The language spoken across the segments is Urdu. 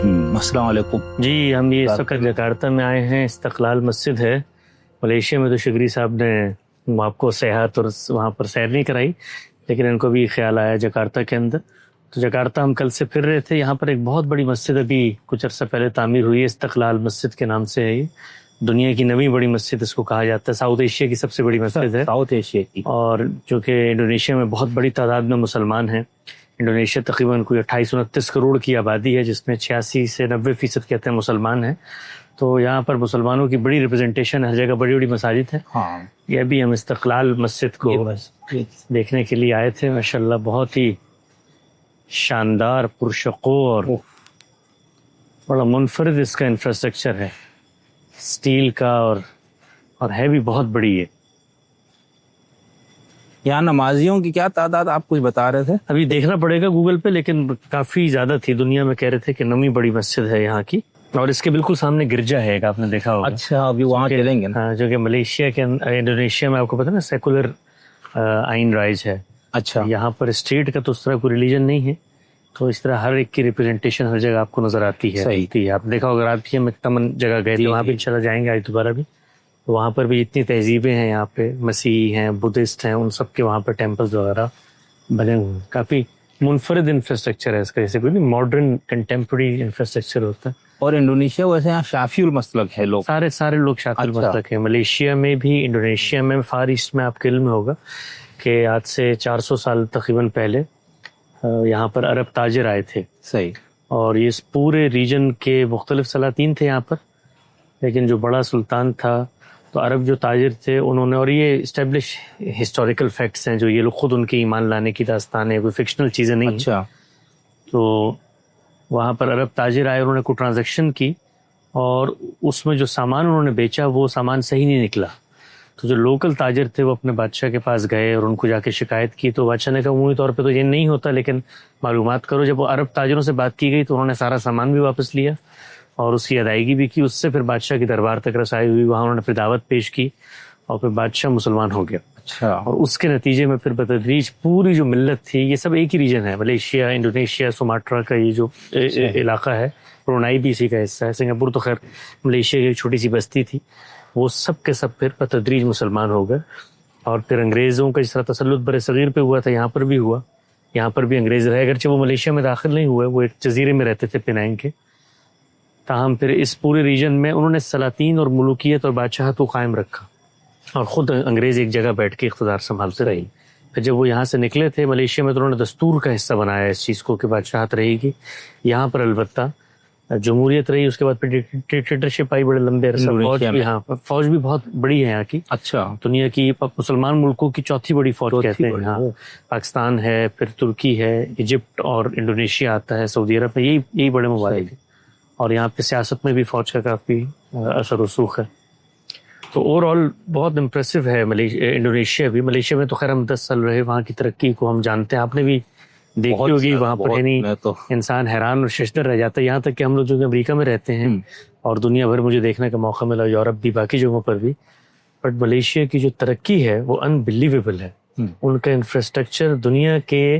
السلام علیکم جی، ہم یہ اس وقت جکارتا میں آئے ہیں. استقلال مسجد ہے ملیشیا میں. تو شگری صاحب نے آپ کو سیاحت اور وہاں پر سیر نہیں کرائی، لیکن ان کو بھی خیال آیا جکارتا کے اندر. تو جکارتا ہم کل سے پھر رہے تھے. یہاں پر ایک بہت بڑی مسجد ابھی کچھ عرصہ پہلے تعمیر ہوئی ہے، استقلال مسجد کے نام سے ہے. یہ دنیا کی 9ویں بڑی مسجد اس کو کہا جاتا ہے. ساؤتھ ایشیا کی سب سے بڑی مسجد ہے، ساؤتھ ایشیا کی. اور جو کہ انڈونیشیا میں بہت بڑی تعداد میں مسلمان ہیں. انڈونیشیا تقریباً کوئی 28-29 کروڑ کی آبادی ہے، جس میں 86 سے 90% کہتے ہیں مسلمان ہیں. تو یہاں پر مسلمانوں کی بڑی ریپرزنٹیشن، ہر جگہ بڑی بڑی مساجد ہیں. ہاں، یہ بھی ہم استقلال مسجد کو دیکھنے کے لیے آئے تھے. ماشاءاللہ بہت ہی شاندار، پرشکو اور بڑا منفرد اس کا انفراسٹرکچر ہے، اسٹیل کا، اور ہے بھی بہت بڑی ہے. یہاں نمازیوں کی کیا تعداد آپ کچھ بتا رہے تھے؟ ابھی دیکھنا پڑے گا گوگل پہ، لیکن کافی زیادہ تھی. دنیا میں کہہ رہے تھے کہ 9ویں بڑی مسجد ہے یہاں کی. اور اس کے بالکل سامنے گرجا ہے ایک، آپ نے دیکھا ہوگا. اچھا، ابھی وہاں چلیں گے. ہاں، جو کہ ملیشیا کے انڈونیشیا میں آپ کو پتا نا سیکولر آئین رائج ہے. اچھا، یہاں پر اسٹیٹ کا تو اس طرح کوئی ریلیجن نہیں ہے، تو اس طرح ہر ایک کی ریپرزنٹیشن ہر جگہ آپ کو نظر آتی ہے. صحیح. آپ دیکھا ہوگا، رات بھی ہم تمن جگہ گئے تھے، وہاں بھی انشاءاللہ جائیں گے آج دوبارہ بھی. تو وہاں پر بھی جتنی تہذیبیں ہیں یہاں پہ، مسیحی ہیں، بدھسٹ ہیں، ان سب کے وہاں پہ ٹیمپلز وغیرہ بنے ہوئے ہیں. کافی منفرد انفراسٹرکچر ہے اس کا، جیسے کوئی نہیں ماڈرن کنٹمپریری انفراسٹرکچر ہوتا ہے. اور انڈونیشیا ویسے یہاں شافعی المسلک ہے لوگ، سارے لوگ شافعی المسلک ہیں. ملیشیا میں بھی، انڈونیشیا میں، فار ایسٹ میں آپ کے علم میں ہوگا کہ آج سے 400 سال تقریباً پہلے یہاں پر عرب تاجر آئے تھے. صحیح. اور یہ اس پورے ریجن کے مختلف سلاطین تھے یہاں پر، لیکن جو بڑا سلطان تھا، تو عرب جو تاجر تھے انہوں نے، اور یہ اسٹیبلش ہسٹوریکل فیکٹس ہیں، جو یہ لوگ خود ان کے ایمان لانے کی داستان ہے، کوئی فکشنل چیزیں نہیں. اچھا. تو وہاں پر عرب تاجر آئے، انہوں نے کوئی ٹرانزیکشن کی، اور اس میں جو سامان انہوں نے بیچا وہ سامان صحیح نہیں نکلا. تو جو لوکل تاجر تھے وہ اپنے بادشاہ کے پاس گئے اور ان کو جا کے شکایت کی. تو بادشاہ نے کہا عمومی طور پہ تو یہ نہیں ہوتا، لیکن معلومات کرو. جب وہ عرب تاجروں سے بات کی گئی تو انہوں نے سارا سامان بھی واپس لیا اور اس کی ادائیگی بھی کی. اس سے پھر بادشاہ کی دربار تک رسائی ہوئی، وہاں انہوں نے پھر دعوت پیش کی، اور پھر بادشاہ مسلمان ہو گیا. اچھا. اور اس کے نتیجے میں پھر بتدریج پوری جو ملت تھی، یہ سب ایک ہی ریجن ہے، ملیشیا، انڈونیشیا، سماٹرا کا یہ جو علاقہ ہے، برونائی بھی اسی کا حصہ ہے. سنگاپور تو خیر ملیشیا کی ایک چھوٹی سی بستی تھی. وہ سب کے سب پھر بتدریج مسلمان ہو گئے. اور پھر انگریزوں کا جس طرح تسلط بر صغیر پہ ہوا تھا، یہاں پر بھی ہوا. یہاں پر بھی انگریز رہے، اگرچہ وہ ملیشیا میں داخل نہیں ہوئے، وہ ایک جزیرے میں رہتے تھے پینانگ کے. تاہم پھر اس پورے ریجن میں انہوں نے سلاطین اور ملوکیت اور بادشاہت کو قائم رکھا، اور خود انگریز ایک جگہ بیٹھ کے اقتدار سنبھالتے رہے. پھر جب وہ یہاں سے نکلے تھے ملیشیا میں، تو انہوں نے دستور کا حصہ بنایا اس چیز کو کہ بادشاہت رہے گی یہاں پر. البتہ جمہوریت رہی، اس کے بعد پھر ڈکٹیٹرشپ آئی بڑے لمبے عرصہ. فوج بھی بہت بڑی ہے یہاں کی. اچھا. دنیا کی مسلمان ملکوں کی چوتھی بڑی فوج کہتے ہیں. ہاں، پاکستان ہے، پھر ترکی ہے، ایجپٹ اور انڈونیشیا آتا ہے، سعودی عرب میں. یہی بڑے ممالک ہیں. اور یہاں پہ سیاست میں بھی فوج کا کافی اثر رسوخ ہے. تو اوور آل بہت امپریسو ہے انڈونیشیا بھی. ملیشیا میں تو خیر ہم 10 سال رہے، وہاں کی ترقی کو ہم جانتے ہیں. آپ نے بھی دیکھی ہوگی وہاں پر، یعنی انسان حیران اور ششدر رہ جاتا ہے. یہاں تک کہ ہم لوگ جو امریکہ میں رہتے ہیں اور دنیا بھر مجھے دیکھنے کا موقع ملا، یورپ بھی، باقی جگہوں پر بھی، بٹ ملیشیا کی جو ترقی ہے وہ انبلیویبل ہے. ان کا انفراسٹرکچر دنیا کے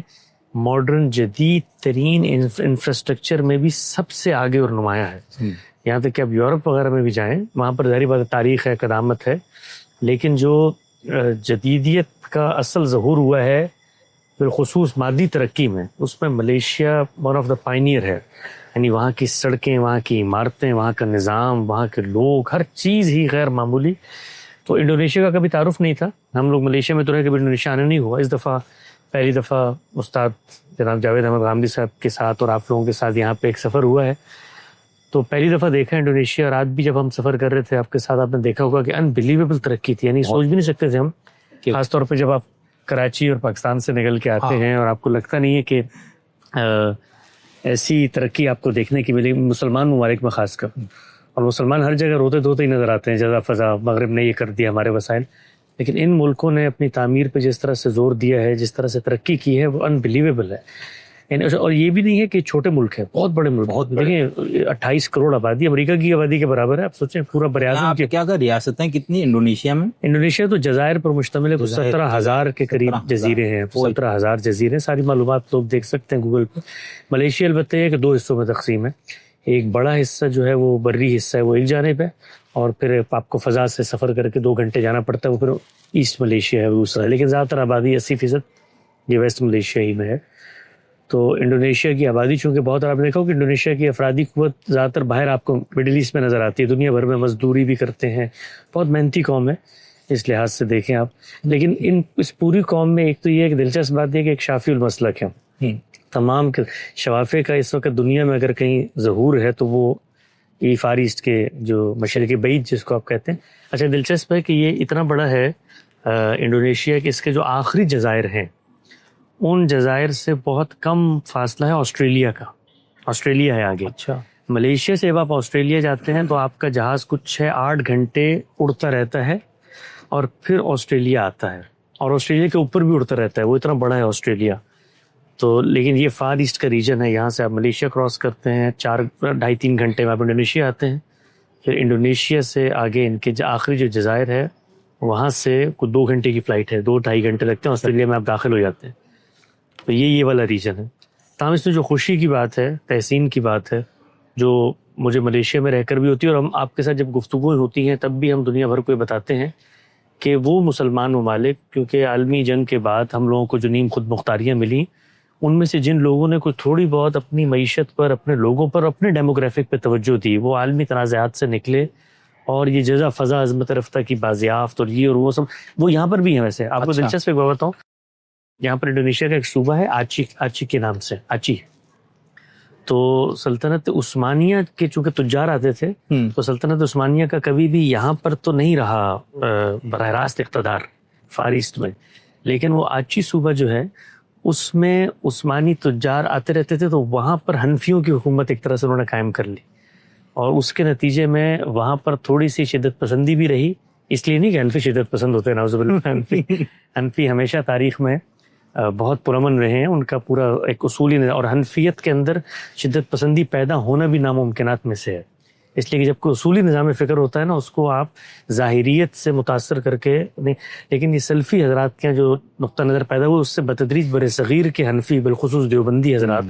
ماڈرن جدید ترین انفراسٹرکچر میں بھی سب سے آگے اور نمایاں ہے. یہاں تک کہ اب یورپ وغیرہ میں بھی جائیں، وہاں پر ظاہری بات تاریخ ہے، قدامت ہے، لیکن جو جدیدیت کا اصل ظہور ہوا ہے بالخصوص مادی ترقی میں، اس میں Malaysia one of the pioneer ہے. یعنی وہاں کی سڑکیں، وہاں کی عمارتیں، وہاں کا نظام، وہاں کے لوگ، ہر چیز ہی غیر معمولی. تو انڈونیشیا کا کبھی تعارف نہیں تھا. ہم لوگ ملیشیا میں تو رہے، کبھی انڈونیشیا آنے نہیں ہوا. اس دفعہ پہلی دفعہ استاد جناب جاوید احمد غامدی صاحب کے ساتھ اور آپ لوگوں کے ساتھ یہاں پہ ایک سفر ہوا ہے. تو پہلی دفعہ دیکھا انڈونیشیا. رات بھی جب ہم سفر کر رہے تھے آپ کے ساتھ، آپ نے دیکھا ہوگا کہ انبلیویبل ترقی تھی. یعنی سوچ بھی نہیں سکتے تھے ہم، خاص طور پہ جب آپ کراچی اور پاکستان سے نکل کے آتے ہیں اور آپ کو لگتا نہیں ہے کہ ایسی ترقی آپ کو دیکھنے کی ملی مسلمان ممالک میں خاص کر. اور مسلمان ہر جگہ روتے دھوتے ہی نظر آتے ہیں، جزا فضا، مغرب نے یہ کر دیا، ہمارے وسائل. لیکن ان ملکوں نے اپنی تعمیر پہ جس طرح سے زور دیا ہے، جس طرح سے ترقی کی ہے، وہ انبلیویبل ہے. اور یہ بھی نہیں ہے کہ چھوٹے ملک ہے، بہت بڑے ملک. دیکھیں 28 کروڑ آبادی امریکہ کی آبادی کے برابر ہے. آپ سوچیں پورا براعظم کی کیا ریاستیں کتنی انڈونیشیا میں؟ انڈونیشیا تو جزائر پر مشتمل ہے. 17,000 کے قریب جزیرے ہیں. 17,000 جزیرے. ساری معلومات لوگ دیکھ سکتے ہیں گوگل پہ. ملیشیا البتہ ہے کہ 2 حصوں میں تقسیم ہے. ایک بڑا حصہ جو ہے وہ بری حصہ ہے وہ ایک جانب ہے، اور پھر آپ کو فضا سے سفر کر کے 2 گھنٹے جانا پڑتا ہے، وہ پھر ایسٹ ملیشیا ہے وہ دوسرا ہے، لیکن زیادہ تر آبادی 80% یہ ویسٹ ملیشیا ہی میں ہے۔ تو انڈونیشیا کی آبادی چونکہ بہت، آپ نے دیکھا کہ انڈونیشیا کی افرادی قوت زیادہ تر باہر آپ کو مڈل ایسٹ میں نظر آتی ہے، دنیا بھر میں مزدوری بھی کرتے ہیں، بہت محنتی قوم ہے اس لحاظ سے دیکھیں آپ۔ لیکن اس پوری قوم میں ایک تو یہ ایک دلچسپ بات ہے کہ ایک شافی المسلک ہے، تمام شوافے کا اس وقت دنیا میں اگر کہیں ظہور ہے تو وہ یہ فار ایسٹ کے جو مشرق بعید جس کو آپ کہتے ہیں۔ اچھا دلچسپ ہے کہ یہ اتنا بڑا ہے انڈونیشیا کہ اس کے جو آخری جزائر ہیں ان جزائر سے بہت کم فاصلہ ہے آسٹریلیا کا، آسٹریلیا ہے آگے۔ اچھا، ملیشیا سے جب آپ آسٹریلیا جاتے ہیں تو آپ کا جہاز کچھ 8 گھنٹے اڑتا رہتا ہے اور پھر آسٹریلیا آتا ہے، اور آسٹریلیا کے اوپر بھی اڑتا رہتا ہے، وہ اتنا بڑا ہے آسٹریلیا۔ تو لیکن یہ فار ایسٹ کا ریجن ہے، یہاں سے آپ ملیشیا کراس کرتے ہیں 4-2.5-3 گھنٹے میں آپ انڈونیشیا آتے ہیں، پھر انڈونیشیا سے آگے ان کے آخری جو جزائر ہے وہاں سے کچھ 2 گھنٹے کی فلائٹ ہے، 2-2.5 گھنٹے لگتے ہیں، آسٹریلیا میں آپ داخل ہو جاتے ہیں۔ تو یہ والا ریجن ہے۔ تاہم اس میں جو خوشی کی بات ہے، تحسین کی بات ہے، جو مجھے ملیشیا میں رہ کر بھی ہوتی ہے، اور ہم آپ کے ساتھ جب گفتگو ہوتی ہیں تب بھی ہم دنیا بھر کو یہ بتاتے ہیں کہ وہ مسلمان ممالک، کیونکہ عالمی جنگ کے بعد ہم لوگوں کو جو نیم خود مختاریاں ملیں، ان میں سے جن لوگوں نے کوئی تھوڑی بہت اپنی معیشت پر، اپنے لوگوں پر، اپنے ڈیموگرافک پہ توجہ دی، وہ عالمی تنازعات سے نکلے، اور یہ جزا فضا عظمت رفتہ کی بازیافت اور یہ اور وہ سب وہ یہاں پر بھی ہیں۔ ویسے آپ کو اچھا، دلچسپ ایک بات بتاؤں، یہاں پر انڈونیشیا کا ایک صوبہ ہے آچی کے نام سے، آچی۔ تو سلطنت عثمانیہ کے چونکہ تجار آتے تھے تو سلطنت عثمانیہ کا کبھی بھی یہاں پر تو نہیں رہا براہ راست اقتدار فار ایسٹ میں، لیکن وہ آچی صوبہ جو ہے اس میں عثمانی تجار آتے رہتے تھے، تو وہاں پر حنفیوں کی حکومت ایک طرح سے انہوں نے قائم کر لی، اور اس کے نتیجے میں وہاں پر تھوڑی سی شدت پسندی بھی رہی۔ اس لیے نہیں کہ حنفی شدت پسند ہوتے ہیں، نعوذ باللہ، حنفی ہمیشہ تاریخ میں بہت پرامن رہے ہیں، ان کا پورا ایک اصولی نظام، اور حنفیت کے اندر شدت پسندی پیدا ہونا بھی ناممکنات میں سے ہے، اس لیے کہ جب کوئی اصولی نظام فکر ہوتا ہے نا، اس کو آپ ظاہریت سے متاثر کر کے نہیں، لیکن یہ سلفی حضرات کے جو نقطہ نظر پیدا ہوا اس سے بتدریج بر صغیر کے حنفی بالخصوص دیوبندی حضرات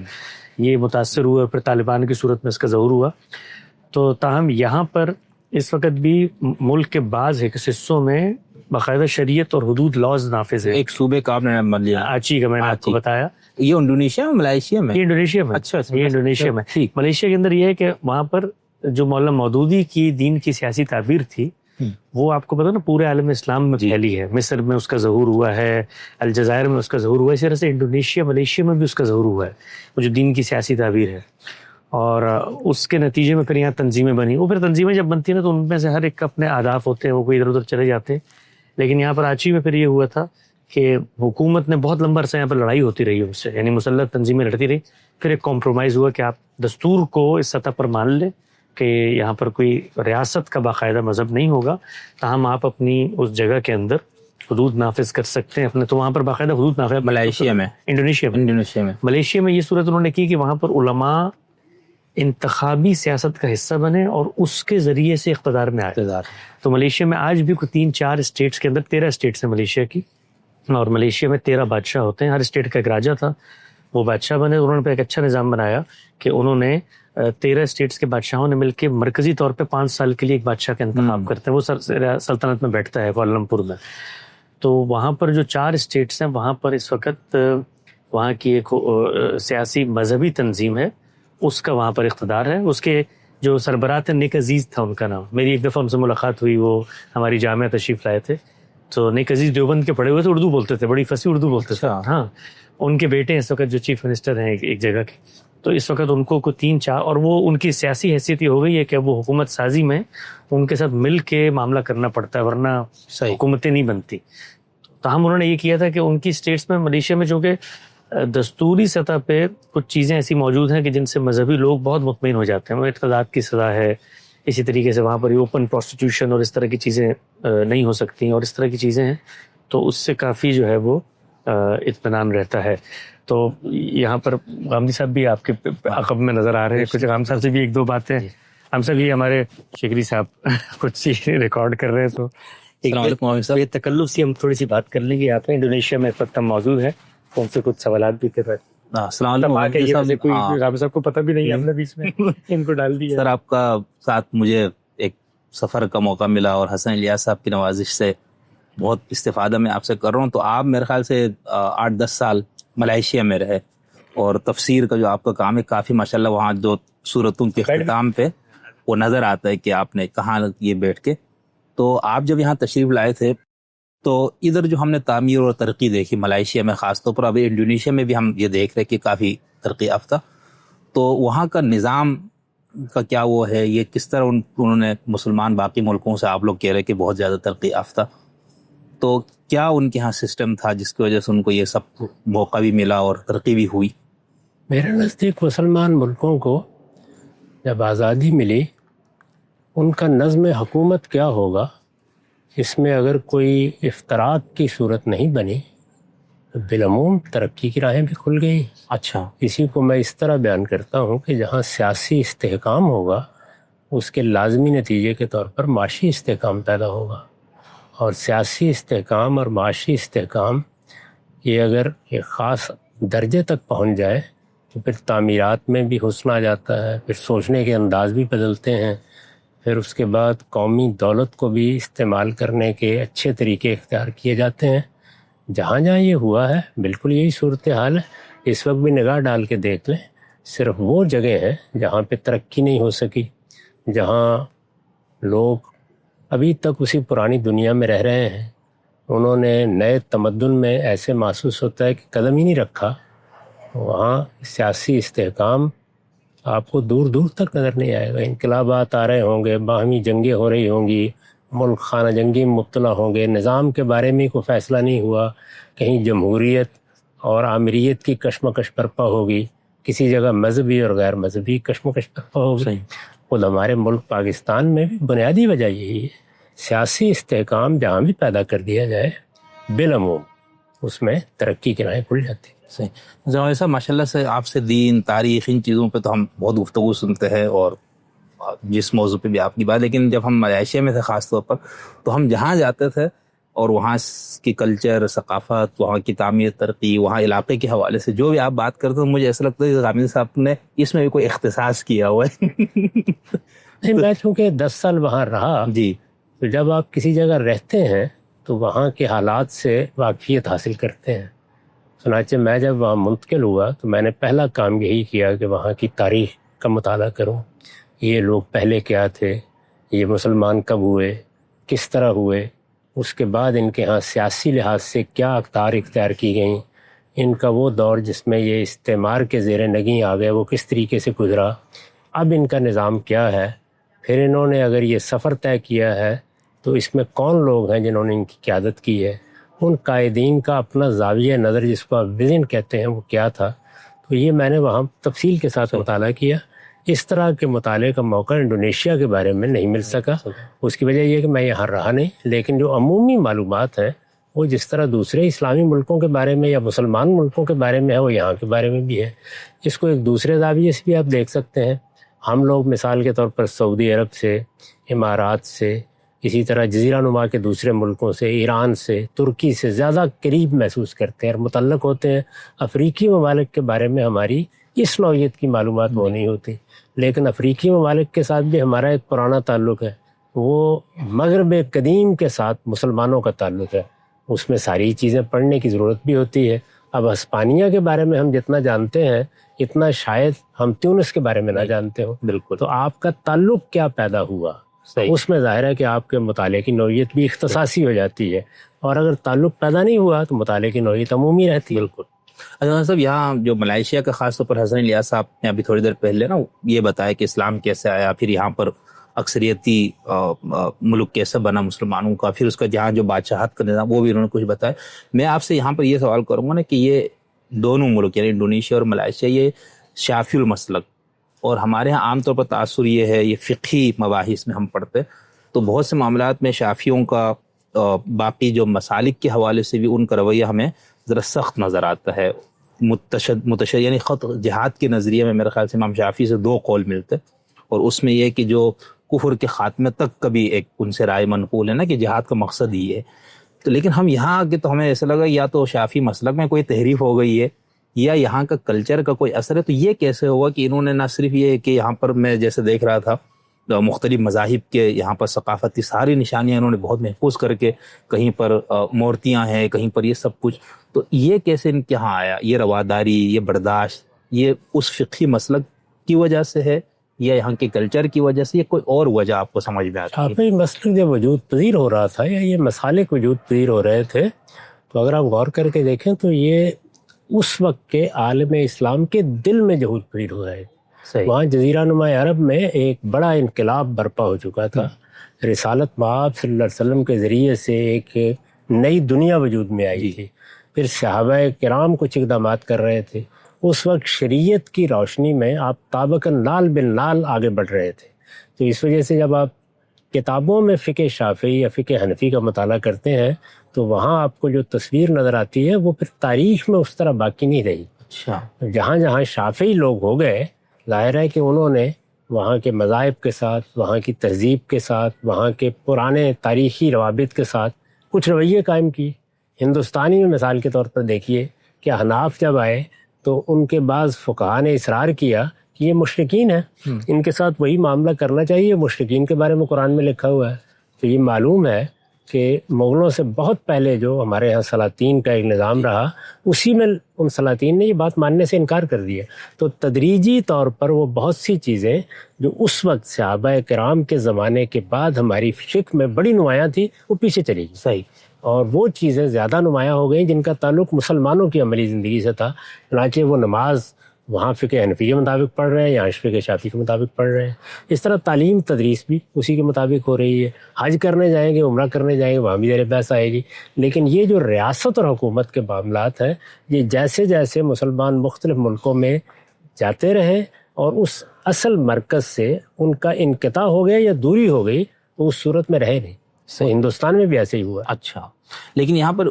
یہ متاثر ہوئے، اور پھر طالبان کی صورت میں اس کا ظہور ہوا۔ تو تاہم یہاں پر اس وقت بھی ملک کے بعض حصوں میں باقاعدہ شریعت اور حدود لاز نافذ ہے۔ ایک صوبے کا آپ نے نام لیا، آچی کا میں نے آپ کو بتایا، یہ انڈونیشیا میں، ملائیشیا میں، یہ انڈونیشیا میں، اچھا، یہ انڈونیشیا میں۔ ملیشیا کے اندر یہ ہے کہ وہاں پر جو مولانا مودودی کی دین کی سیاسی تعبیر تھی وہ آپ کو پتا نا پورے عالم اسلام میں پھیلی ہے، مصر میں اس کا ظہور ہوا ہے، الجزائر میں اس کا ظہور ہوا ہے، اسی طرح سے انڈونیشیا ملیشیا میں بھی اس کا ظہور ہوا ہے، وہ جو دین کی سیاسی تعبیر ہے، اور اس کے نتیجے میں پھر یہاں تنظیمیں بنی۔ وہ پھر تنظیمیں جب بنتی ہیں نا تو ان میں سے ہر ایک کا اپنے اہداف ہوتے ہیں، وہ کوئی ادھر ادھر چلے جاتے ہیں، لیکن یہاں پر آچی میں پھر یہ ہوا تھا کہ حکومت نے بہت لمبا عرصہ یہاں پر لڑائی ہوتی رہی ان سے، یعنی مسلح تنظیمیں لڑتی رہی، پھر ایک کمپرومائز ہوا کہ آپ دستور کو اس سطح پر مان لیں کہ یہاں پر کوئی ریاست کا باقاعدہ مذہب نہیں ہوگا، تاہم آپ اپنی اس جگہ کے اندر حدود نافذ کر سکتے ہیں اپنے، تو وہاں پر باقاعدہ حدود نافذ ملائیشیا میں، انڈونیشیا میں ملیشیا میں یہ صورت انہوں نے کی کہ وہاں پر علماء انتخابی سیاست کا حصہ بنے اور اس کے ذریعے سے اقتدار میں آئے۔ تو ملیشیا میں آج بھی کوئی 3-4 اسٹیٹس کے اندر 13 اسٹیٹس ہیں ملیشیا کی، اور ملیشیا میں 13 بادشاہ ہوتے ہیں، ہر اسٹیٹ کا ایک راجا تھا، وہ بادشاہ بنے، انہوں نے ایک اچھا نظام بنایا کہ انہوں نے 13 اسٹیٹس کے بادشاہوں نے مل کے مرکزی طور پہ 5 سال کے لیے ایک بادشاہ کا انتخاب کرتے ہیں، وہ سلطنت میں بیٹھتا ہے کوالالمپور میں۔ تو وہاں پر جو 4 اسٹیٹس ہیں وہاں پر اس وقت وہاں کی ایک سیاسی مذہبی تنظیم ہے، اس کا وہاں پر اقتدار ہے، اس کے جو سربراہ تھے نیک عزیز تھا ان کا نام، میری ایک دفعہ ان سے ملاقات ہوئی، وہ ہماری جامعہ تشریف لائے تھے، تو نیک عزیز دیوبند کے پڑھے ہوئے تھے، اردو بولتے تھے، بڑی فصیح اردو بولتے تھے، ہاں، ان کے بیٹے اس وقت جو چیف منسٹر ہیں ایک جگہ کے، تو اس وقت ان کو کوئی 3-4، اور وہ ان کی سیاسی حیثیت یہ ہو گئی ہے کہ وہ حکومت سازی میں ان کے ساتھ مل کے معاملہ کرنا پڑتا ہے، ورنہ حکومتیں نہیں بنتی۔ تاہم انہوں نے یہ کیا تھا کہ ان کی اسٹیٹس میں، ملیشیا میں چونکہ دستوری سطح پہ کچھ چیزیں ایسی موجود ہیں کہ جن سے مذہبی لوگ بہت مطمئن ہو جاتے ہیں، وہ ارتداد کی سزا ہے، اسی طریقے سے وہاں پر اوپن پروسٹیٹیوشن اور اس طرح کی چیزیں نہیں ہو سکتی، اور اس طرح کی چیزیں ہیں، تو اس سے کافی جو ہے وہ اطمینان رہتا ہے۔ تو یہاں پر غامدی صاحب بھی آپ کے عقب میں نظر آ رہے ہیں، کچھ غام صاحب سے بھی 1-2 باتیں، ہم سب یہ ہمارے شکری صاحب کچھ چیزیں ریکارڈ کر رہے ہیں، تو یہ تکلف سے ہم تھوڑی سی بات کر لیں گے۔ یہاں پہ انڈونیشیا میں اس وقت ہم موجود ہیں، ان سے کچھ سوالات بھی کر رہے ہیں۔ السلام علیکم آ کے وزیر یہ صاحب۔ ویسے کوئی ہاں، رام صاحب کو پتہ بھی نہیں ہے، ہم نے بیچ میں ان کو ڈال دیا. سر آپ کا ساتھ مجھے ایک سفر کا موقع ملا اور حسن الیاس صاحب کی نوازش سے بہت استفادہ میں آپ سے کر رہا ہوں. تو آپ میرے خیال سے 8-10 سال ملائیشیا میں رہے اور تفسیر کا جو آپ کا کام ہے کافی ماشاءاللہ وہاں جو صورتوں کے اختتام پہ وہ نظر آتا ہے کہ آپ نے کہاں یہ بیٹھ کے. تو آپ جب یہاں تشریف لائے تھے تو ادھر جو ہم نے تعمیر اور ترقی دیکھی ملائیشیا میں خاص طور پر، ابھی انڈونیشیا میں بھی ہم یہ دیکھ رہے کہ کافی ترقی یافتہ، تو وہاں کا نظام کا کیا وہ ہے، یہ کس طرح انہوں نے مسلمان باقی ملکوں سے، آپ لوگ کہہ رہے کہ بہت زیادہ ترقی یافتہ، تو کیا ان کے ہاں سسٹم تھا جس کی وجہ سے ان کو یہ سب موقع بھی ملا اور ترقی بھی ہوئی؟ میرے نزدیک مسلمان ملکوں کو جب آزادی ملی، ان کا نظم حکومت کیا ہوگا، اس میں اگر کوئی افتراق کی صورت نہیں بنی تو بالعموم ترقی کی راہیں بھی کھل گئی. اچھا، اسی کو میں اس طرح بیان کرتا ہوں کہ جہاں سیاسی استحکام ہوگا اس کے لازمی نتیجے کے طور پر معاشی استحکام پیدا ہوگا، اور سیاسی استحکام اور معاشی استحکام یہ اگر ایک خاص درجے تک پہنچ جائے تو پھر تعمیرات میں بھی حسن آ جاتا ہے، پھر سوچنے کے انداز بھی بدلتے ہیں، پھر اس کے بعد قومی دولت کو بھی استعمال کرنے کے اچھے طریقے اختیار کیے جاتے ہیں. جہاں جہاں یہ ہوا ہے بالکل یہی صورتحال ہے. اس وقت بھی نگاہ ڈال کے دیکھ لیں، صرف وہ جگہ ہیں جہاں پہ ترقی نہیں ہو سکی، جہاں لوگ ابھی تک اسی پرانی دنیا میں رہ رہے ہیں، انہوں نے نئے تمدن میں ایسے محسوس ہوتا ہے کہ قدم ہی نہیں رکھا، وہاں سیاسی استحکام آپ کو دور دور تک نظر نہیں آئے گا. انقلابات آ رہے ہوں گے، باہمی جنگیں ہو رہی ہوں گی، ملک خانہ جنگی میں مبتلا ہوں گے، نظام کے بارے میں کوئی فیصلہ نہیں ہوا، کہیں جمہوریت اور آمریت کی کشمکش برپا ہوگی، کسی جگہ مذہبی اور غیر مذہبی کشمکش برپا ہوگی. صحیح. خود ہمارے ملک پاکستان میں بھی بنیادی وجہ یہی ہے. سیاسی استحکام جہاں بھی پیدا کر دیا جائے بالعموم اس میں ترقی کی راہیں کھل جاتی ہیں. صحیح. جناب صاحب ماشاء اللہ سے آپ سے دین، تاریخ، ان چیزوں پہ تو ہم بہت گفتگو سنتے ہیں اور جس موضوع پہ بھی آپ کی بات، لیکن جب ہم ملائیشیا میں تھے خاص طور پر تو ہم جہاں جاتے تھے اور وہاں کی کلچر، ثقافت، وہاں کی تعمیر، ترقی، وہاں علاقے کے حوالے سے جو بھی آپ بات کرتے ہیں، مجھے ایسا لگتا ہے کہ غامدی صاحب نے اس میں بھی کوئی اختصاص کیا ہوا ہے. نہیں، میں چونکہ 10 سال وہاں رہا، جی، تو جب آپ کسی جگہ رہتے ہیں تو وہاں کے حالات سے واقفیت حاصل کرتے ہیں. چنانچہ میں جب وہاں منتقل ہوا تو میں نے پہلا کام یہی کیا کہ وہاں کی تاریخ کا مطالعہ کروں. یہ لوگ پہلے کیا تھے، یہ مسلمان کب ہوئے، کس طرح ہوئے، اس کے بعد ان کے ہاں سیاسی لحاظ سے کیا اقدار اختیار کی گئیں، ان کا وہ دور جس میں یہ استعمار کے زیر نگیں آ گئے وہ کس طریقے سے گزرا، اب ان کا نظام کیا ہے، پھر انہوں نے اگر یہ سفر طے کیا ہے تو اس میں کون لوگ ہیں جنہوں نے ان کی قیادت کی ہے، ان قائدین کا اپنا زاویہ نظر جس کو آپ ویژن کہتے ہیں وہ کیا تھا. تو یہ میں نے وہاں تفصیل کے ساتھ مطالعہ کیا. اس طرح کے مطالعے کا موقع انڈونیشیا کے بارے میں نہیں مل سکا. اس کی وجہ یہ کہ میں یہاں رہا نہیں، لیکن جو عمومی معلومات ہیں وہ جس طرح دوسرے اسلامی ملکوں کے بارے میں یا مسلمان ملکوں کے بارے میں ہے وہ یہاں کے بارے میں بھی ہے. اس کو ایک دوسرے زاویے سے بھی آپ دیکھ سکتے ہیں. ہم لوگ مثال کے طور پر سعودی عرب سے، امارات سے، اسی طرح جزیرہ نما کے دوسرے ملکوں سے، ایران سے، ترکی سے زیادہ قریب محسوس کرتے ہیں اور متعلق ہوتے ہیں. افریقی ممالک کے بارے میں ہماری اس نوعیت کی معلومات وہ نہیں ہوتی، لیکن افریقی ممالک کے ساتھ بھی ہمارا ایک پرانا تعلق ہے، وہ مغرب قدیم کے ساتھ مسلمانوں کا تعلق ہے. اس میں ساری چیزیں پڑھنے کی ضرورت بھی ہوتی ہے. اب ہسپانیہ کے بارے میں ہم جتنا جانتے ہیں اتنا شاید ہم تیونس کے بارے میں نہ جانتے ہو. بالکل. تو آپ کا تعلق کیا پیدا ہوا، اس میں ظاہر ہے کہ آپ کے مطالعے کی نوعیت بھی اختصاصی ہو جاتی ہے، اور اگر تعلق پیدا نہیں ہوا تو مطالعے کی نوعیت عمومی رہتی ہے. بالکل. اچھا صاحب، یہاں جو ملائیشیا کا خاص طور پر حسن الیاس صاحب نے ابھی تھوڑی دیر پہلے نا یہ بتایا کہ اسلام کیسے آیا، پھر یہاں پر اکثریتی ملک کیسے بنا مسلمانوں کا، پھر اس کا جہاں جو بادشاہت کا نظام وہ بھی انہوں نے کچھ بتایا. میں آپ سے یہاں پر یہ سوال کروں گا نا کہ یہ دونوں ملک یعنی انڈونیشیا اور ملائیشیا یہ شافعی المسلک، اور ہمارے یہاں عام طور پر تاثر یہ ہے، یہ فقہی مباحث میں ہم پڑھتے تو بہت سے معاملات میں شافعیوں کا باقی جو مسالک کے حوالے سے بھی ان کا رویہ ہمیں ذرا سخت نظر آتا ہے، متشدد یعنی خط جہاد کے نظریے میں میرے خیال سے امام شافعی سے 2 قول ملتے، اور اس میں یہ کہ جو کفر کے خاتمے تک کبھی ایک ان سے رائے منقول ہے نا کہ جہاد کا مقصد ہی ہے. تو لیکن ہم یہاں آ کے تو ہمیں ایسا لگا یا تو شافعی مسلک میں کوئی تحریف ہو گئی ہے یا یہاں کا کلچر کا کوئی اثر ہے؟ تو یہ کیسے ہوا کہ انہوں نے نہ صرف یہ کہ یہاں پر میں جیسے دیکھ رہا تھا مختلف مذاہب کے یہاں پر ثقافتی ساری نشانیاں انہوں نے بہت محفوظ کر کے، کہیں پر مورتیاں ہیں، کہیں پر یہ سب کچھ، تو یہ کیسے ان کے یہاں آیا؟ یہ رواداری، یہ برداشت، یہ اس فقہی مسلک کی وجہ سے ہے یا یہاں کے کلچر کی وجہ سے، یا کوئی اور وجہ آپ کو سمجھ میں آتی ہے؟ شافعی مسلک جب وجود پذیر ہو رہا تھا یا یہ مسالک وجود پذیر ہو رہے تھے، تو اگر آپ غور کر کے دیکھیں تو یہ اس وقت کے عالم اسلام کے دل میں ظہور پذیر ہوا ہے. وہاں جزیرہ نما عرب میں ایک بڑا انقلاب برپا ہو چکا تھا. رسالت مآب صلی اللہ علیہ وسلم کے ذریعے سے ایک نئی دنیا وجود میں آئی تھی. پھر صحابہ کرام کچھ اقدامات کر رہے تھے. اس وقت شریعت کی روشنی میں آپ طابقاً نال بالنال آگے بڑھ رہے تھے. تو اس وجہ سے جب آپ کتابوں میں فقہ شافعی یا فقہ حنفی کا مطالعہ کرتے ہیں تو وہاں آپ کو جو تصویر نظر آتی ہے وہ پھر تاریخ میں اس طرح باقی نہیں رہی. اچھا. جہاں جہاں شافعی لوگ ہو گئے، ظاہر ہے کہ انہوں نے وہاں کے مذاہب کے ساتھ، وہاں کی تہذیب کے ساتھ، وہاں کے پرانے تاریخی روابط کے ساتھ کچھ رویے قائم کیے. ہندوستانی میں مثال کے طور پر دیکھیے کہ حناف جب آئے تو ان کے بعض فقہا نے اصرار کیا کہ یہ مشرکین ہیں، ان کے ساتھ وہی معاملہ کرنا چاہیے، مشرکین کے بارے میں قرآن میں لکھا ہوا ہے. تو یہ معلوم ہے کہ مغلوں سے بہت پہلے جو ہمارے ہاں سلاطین کا ایک نظام رہا، اسی میں ان سلاطین نے یہ بات ماننے سے انکار کر دیا. تو تدریجی طور پر وہ بہت سی چیزیں جو اس وقت صحابہ کرام کے زمانے کے بعد ہماری فقہ میں بڑی نمایاں تھی، وہ پیچھے چلی گئی. صحیح. اور وہ چیزیں زیادہ نمایاں ہو گئیں جن کا تعلق مسلمانوں کی عملی زندگی سے تھا. چنانچہ وہ نماز وہاں فقہ حنفی کے مطابق پڑھ رہے ہیں، یہاں فقہ شافعی کے مطابق پڑھ رہے ہیں. اس طرح تعلیم تدریس بھی اسی کے مطابق ہو رہی ہے. حج کرنے جائیں گے، عمرہ کرنے جائیں گے، وہاں بھی زیر بحث آئے گی. لیکن یہ جو ریاست اور حکومت کے معاملات ہیں، یہ جیسے جیسے مسلمان مختلف ملکوں میں جاتے رہے اور اس اصل مرکز سے ان کا انقطاع ہو گیا یا دوری ہو گئی، تو اس صورت میں رہے نہیں. ہندوستان میں بھی ایسے ہی ہوا. اچھا. لیکن یہاں پر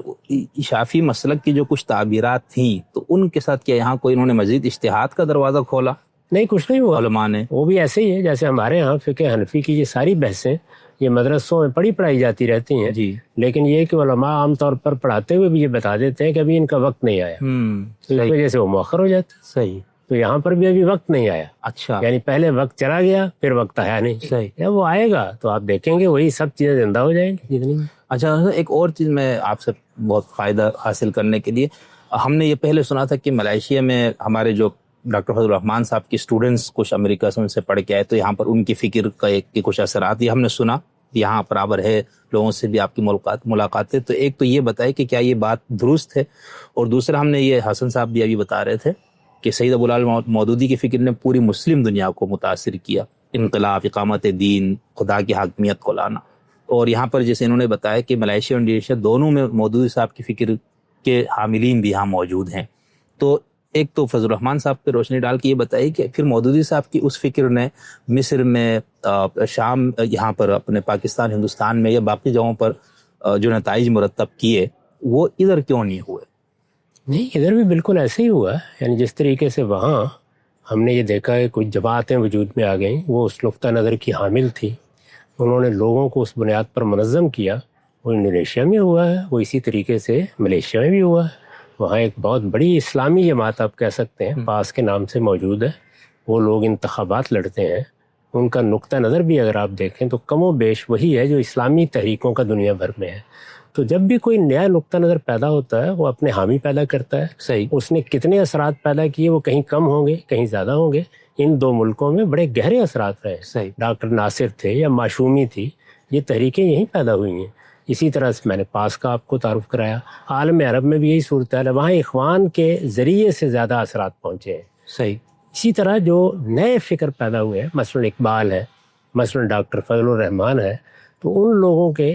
شافی مسلک کی جو کچھ تعبیرات تھیں تو ان کے ساتھ کیا یہاں کوئی انہوں نے مزید اجتہاد کا دروازہ کھولا؟ نہیں، کچھ نہیں ہوا. علماء نے وہ بھی ایسے ہی ہے جیسے ہمارے ہاں فقہ حنفی کی یہ ساری بحثیں یہ مدرسوں میں پڑھائی جاتی رہتی ہیں. جی. لیکن یہ کہ علماء عام طور پر پڑھاتے ہوئے بھی یہ بتا دیتے ہیں کہ ابھی ان کا وقت نہیں آیا، تو اس وجہ سے وہ مؤخر ہو جاتے. صحیح. تو یہاں پر بھی ابھی وقت نہیں آیا. اچھا. یعنی پہلے وقت چلا گیا، پھر وقت آیا نہیں. صحیح. جب وہ آئے گا تو آپ دیکھیں گے وہی سب چیزیں زندہ ہو جائیں گی جتنی. اچھا، ایک اور چیز میں آپ سے بہت فائدہ حاصل کرنے کے لیے، ہم نے یہ پہلے سنا تھا کہ ملائیشیا میں ہمارے جو ڈاکٹر فضل الرحمان صاحب کی اسٹوڈنٹس کچھ امریکہ سے ان سے پڑھ کے آئے تو یہاں پر ان کی فکر کا ایک کچھ اثرات یہ ہم نے سنا. یہاں برابر ہے، لوگوں سے بھی آپ کی ملاقاتیں. تو ایک تو یہ بتائے کہ کیا یہ بات درست ہے، اور دوسرا ہم نے یہ حسن صاحب بھی ابھی بتا رہے تھے کہ سید ابو العلا مودودی کی فکر نے پوری مسلم دنیا کو متاثر کیا، انقلاب، اقامت دین، خدا کی حاکمیت کو لانا. اور یہاں پر جیسے انہوں نے بتایا کہ ملائیشیا اور انڈونیشیا دونوں میں مودودی صاحب کی فکر کے حاملین بھی یہاں موجود ہیں. تو ایک تو فضل الرحمان صاحب پہ روشنی ڈال کے یہ بتائی کہ پھر مودودی صاحب کی اس فکر نے مصر میں، شام، یہاں پر اپنے پاکستان، ہندوستان میں یا باقی جگہوں پر جو نتائج مرتب کیے وہ ادھر کیوں نہیں ہوئے؟ نہیں، ادھر بھی بالکل ایسے ہی ہوا. یعنی جس طریقے سے وہاں ہم نے یہ دیکھا ہے کچھ جماعتیں وجود میں آ گئیں، وہ اس نقطہ نظر کی حامل تھی، انہوں نے لوگوں کو اس بنیاد پر منظم کیا. وہ انڈونیشیا میں ہوا ہے، وہ اسی طریقے سے ملیشیا میں بھی ہوا ہے. وہاں ایک بہت بڑی اسلامی جماعت آپ کہہ سکتے ہیں، پاس کے نام سے موجود ہے. وہ لوگ انتخابات لڑتے ہیں، ان کا نقطہ نظر بھی اگر آپ دیکھیں تو کم و بیش وہی ہے جو اسلامی تحریکوں کا دنیا بھر میں ہے. تو جب بھی کوئی نیا نقطہ نظر پیدا ہوتا ہے وہ اپنے حامی پیدا کرتا ہے. صحیح. اس نے کتنے اثرات پیدا کیے، وہ کہیں کم ہوں گے، کہیں زیادہ ہوں گے. ان دو ملکوں میں بڑے گہرے اثرات رہے. صحیح. ڈاکٹر ناصر تھے یا معشومی تھی، یہ تحریکیں یہیں پیدا ہوئی ہیں. اسی طرح سے میں نے پاس کا آپ کو تعارف کرایا. عالم عرب میں بھی یہی صورتحال ہے، وہاں اخوان کے ذریعے سے زیادہ اثرات پہنچے ہیں. صحیح. اسی طرح جو نئے فکر پیدا ہوئے ہیں، مثلا اقبال ہے، مثلا ڈاکٹر فضل الرحمان ہے، تو ان لوگوں کے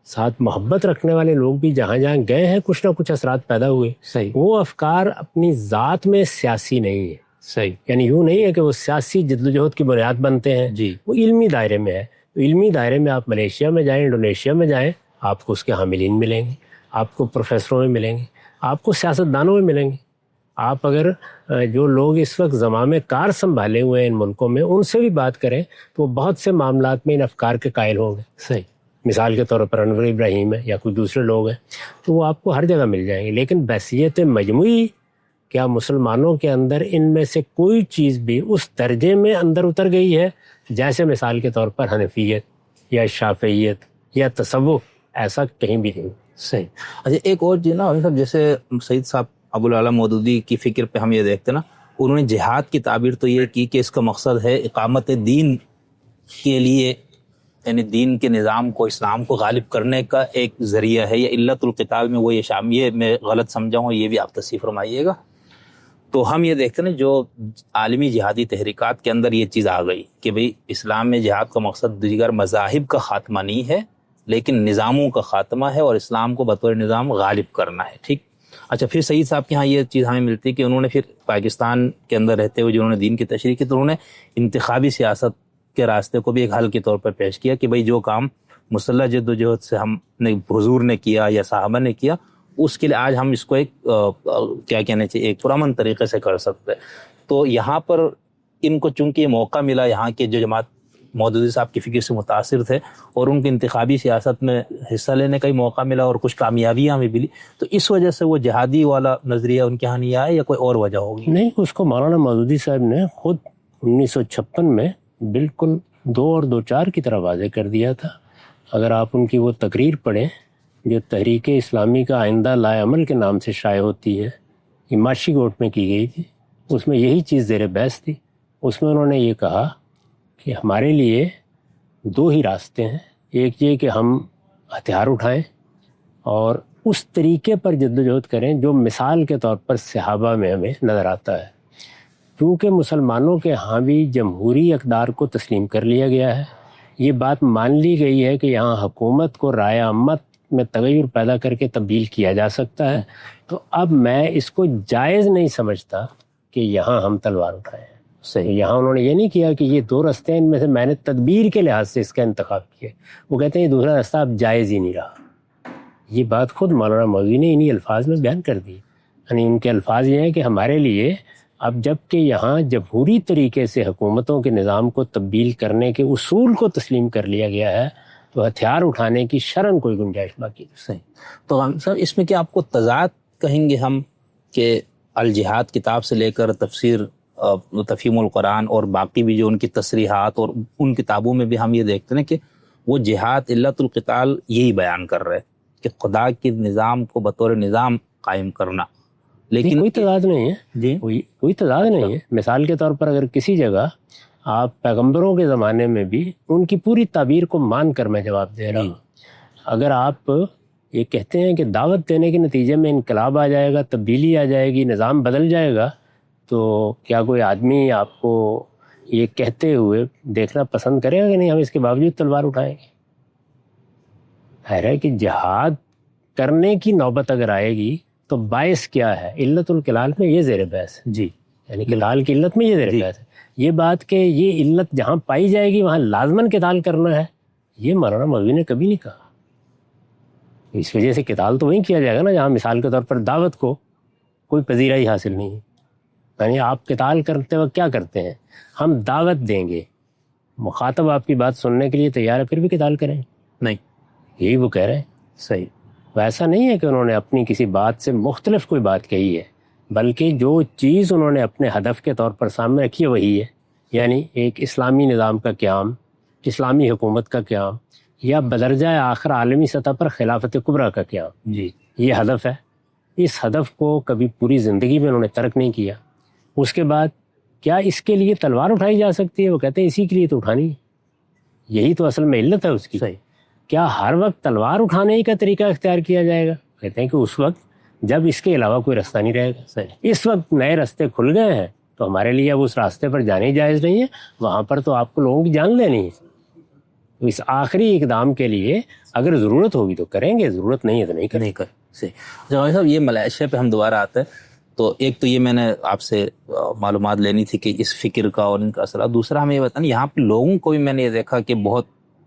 ساتھ محبت رکھنے والے لوگ بھی جہاں جہاں گئے ہیں کچھ نہ کچھ اثرات پیدا ہوئے. صحیح. وہ افکار اپنی ذات میں سیاسی نہیں ہے. صحیح. یعنی یوں نہیں ہے کہ وہ سیاسی جد و جہد کی بنیاد بنتے ہیں. جی. وہ علمی دائرے میں ہے. تو علمی دائرے میں آپ ملیشیا میں جائیں، انڈونیشیا میں جائیں، آپ کو اس کے حاملین ملیں گے، آپ کو پروفیسروں میں ملیں گے، آپ کو سیاستدانوں میں ملیں گے. آپ اگر جو لوگ اس وقت زمام کار سنبھالے ہوئے ہیں ان ملکوں میں ان سے بھی بات کریں تو وہ بہت سے معاملات میں ان افکار کے قائل ہوں گے. صحیح. مثال کے طور پر انور ابراہیم ہے یا کوئی دوسرے لوگ ہیں، تو وہ آپ کو ہر جگہ مل جائیں گے. لیکن بحثیت مجموعی کیا مسلمانوں کے اندر ان میں سے کوئی چیز بھی اس درجے میں اندر اتر گئی ہے جیسے مثال کے طور پر حنفیت یا شافعیت یا تصوف؟ ایسا کہیں بھی نہیں. صحیح. اچھا ایک اور چیز نا صاحب، جیسے سعید صاحب ابو العلا مودودی کی فکر پہ ہم یہ دیکھتے نا، انہوں نے جہاد کی تعبیر تو یہ کی کہ اس کا مقصد ہے اقامت دین کے لیے، یعنی دین کے نظام کو، اسلام کو غالب کرنے کا ایک ذریعہ ہے. یہ علت القتال میں وہ یہ میں غلط سمجھا ہوں، یہ بھی آپ تصحیح فرمائیے گا. تو ہم یہ دیکھتے ہیں جو عالمی جہادی تحریکات کے اندر یہ چیز آ گئی کہ بھئی اسلام میں جہاد کا مقصد دیگر مذاہب کا خاتمہ نہیں ہے لیکن نظاموں کا خاتمہ ہے، اور اسلام کو بطور نظام غالب کرنا ہے. ٹھیک. اچھا پھر سعید صاحب کے ہاں یہ چیز ہمیں ملتی ہے کہ انہوں نے پھر پاکستان کے اندر رہتے ہوئے جنہوں نے دین کی تشریح کی تو انہوں نے انتخابی سیاست کے راستے کو بھی ایک حل کے طور پر پیش کیا کہ بھئی جو کام مسلح جد و جہد سے ہم نے حضور نے کیا یا صحابہ نے کیا، اس کے لیے آج ہم اس کو ایک کیا کہنا چاہیے ایک پرامن طریقے سے کر سکتے ہیں. تو یہاں پر ان کو چونکہ یہ موقع ملا، یہاں کے جو جماعت مودودی صاحب کی فکر سے متاثر تھے اور ان کی انتخابی سیاست میں حصہ لینے کا ہی موقع ملا اور کچھ کامیابیاں ہمیں ملی، تو اس وجہ سے وہ جہادی والا نظریہ ان کے یہاں نہیں آیا یا کوئی اور وجہ ہوگی؟ نہیں، اس کو مولانا مودودی صاحب نے خود 1956 میں بالکل 2 اور 2 4 کی طرح واضح کر دیا تھا. اگر آپ ان کی وہ تقریر پڑھیں جو تحریک اسلامی کا آئندہ لائے عمل کے نام سے شائع ہوتی ہے، یہ ماشی گوٹ میں کی گئی تھی، اس میں یہی چیز زیر بحث تھی. اس میں انہوں نے یہ کہا کہ ہمارے لیے 2 ہی راستے ہیں، ایک یہ کہ ہم ہتھیار اٹھائیں اور اس طریقے پر جدوجہد کریں جو مثال کے طور پر صحابہ میں ہمیں نظر آتا ہے. کیونکہ مسلمانوں کے ہاں بھی جمہوری اقدار کو تسلیم کر لیا گیا ہے، یہ بات مان لی گئی ہے کہ یہاں حکومت کو رائے عامت میں تغیر پیدا کر کے تبدیل کیا جا سکتا ہے. تو اب میں اس کو جائز نہیں سمجھتا کہ یہاں ہم تلوار اٹھائیں. صحیح. یہاں انہوں نے یہ نہیں کیا کہ یہ 2 راستے ہیں، ان میں سے میں نے تدبیر کے لحاظ سے اس کا انتخاب کیا. وہ کہتے ہیں یہ دوسرا راستہ اب جائز ہی نہیں رہا. یہ بات خود مولانا مودودی نے انہی الفاظ میں بیان کر دی. یعنی ان کے الفاظ یہ ہیں کہ ہمارے لیے اب جب کہ یہاں جمہوری طریقے سے حکومتوں کے نظام کو تبدیل کرنے کے اصول کو تسلیم کر لیا گیا ہے تو ہتھیار اٹھانے کی شرعاً کوئی گنجائش باقی نہیں. صحیح. تو سر اس میں کیا آپ کو تضاد کہیں گے ہم کہ الجہاد کتاب سے لے کر تفسیر تفہیم القرآن اور باقی بھی جو ان کی تصریحات اور ان کتابوں میں بھی ہم یہ دیکھتے ہیں کہ وہ جہاد علت القتال یہی بیان کر رہے کہ خدا کے نظام کو بطور نظام قائم کرنا، لیکن کوئی تضاد نہیں ہے جی کوئی تضاد نہیں ہے. مثال کے طور پر اگر کسی جگہ آپ پیغمبروں کے زمانے میں بھی ان کی پوری تعبیر کو مان کر میں جواب دے رہا ہوں، اگر آپ یہ کہتے ہیں کہ دعوت دینے کے نتیجے میں انقلاب آ جائے گا، تبدیلی آ جائے گی، نظام بدل جائے گا، تو کیا کوئی آدمی آپ کو یہ کہتے ہوئے دیکھنا پسند کرے گا کہ نہیں ہم اس کے باوجود تلوار اٹھائیں گے؟ ہے کہ جہاد کرنے کی نوبت اگر آئے گی تو باعث کیا ہے؟ علت القلال میں یہ زیر بحث ہے. جی، یعنی قتال کی علت میں یہ زیر بحث ہے. یہ بات کہ یہ علت جہاں پائی جائے گی وہاں لازماً قتال کرنا ہے، یہ مولانا مودودی نے کبھی نہیں کہا. اس وجہ سے قتال تو وہیں کیا جائے گا نا جہاں مثال کے طور پر دعوت کو کوئی پذیرائی حاصل نہیں ہے. یعنی آپ قتال کرتے وقت کیا کرتے ہیں؟ ہم دعوت دیں گے، مخاطب آپ کی بات سننے کے لیے تیار ہے، پھر بھی قتال کریں نہیں، یہی وہ کہہ رہے ہیں. صحیح. ویسا نہیں ہے کہ انہوں نے اپنی کسی بات سے مختلف کوئی بات کہی ہے، بلکہ جو چیز انہوں نے اپنے ہدف کے طور پر سامنے رکھی ہے وہی ہے. یعنی ایک اسلامی نظام کا قیام، اسلامی حکومت کا قیام، یا بدرجہ آخر عالمی سطح پر خلافت کبریٰ کا قیام. جی، یہ ہدف ہے. اس ہدف کو کبھی پوری زندگی میں انہوں نے ترک نہیں کیا. اس کے بعد کیا اس کے لیے تلوار اٹھائی جا سکتی ہے؟ وہ کہتے ہیں اسی کے لیے تو اٹھانی ہے. یہی تو اصل میں علت ہے اس کی. صحیح. کیا ہر وقت تلوار اٹھانے ہی کا طریقہ اختیار کیا جائے گا؟ کہتے ہیں کہ اس وقت جب اس کے علاوہ کوئی راستہ نہیں رہے گا. صحیح. اس وقت نئے راستے کھل گئے ہیں تو ہمارے لیے اب اس راستے پر جانے ہی جائز نہیں ہے، وہاں پر تو آپ کو لوگوں کی جان لینی ہے. تو اس آخری اقدام کے لیے اگر ضرورت ہوگی تو کریں گے، ضرورت نہیں ہے تو نہیں کریں. نہیں کر. صحیح. جناب صاحب یہ ملائیشیا پہ ہم دوبارہ آتے ہیں تو ایک تو یہ میں نے آپ سے معلومات لینی تھی کہ اس فکر کا اور ان کا اثر. دوسرا ہمیں یہ بتانا یہاں پہ لوگوں کو بھی میں نے یہ دیکھا کہ بہت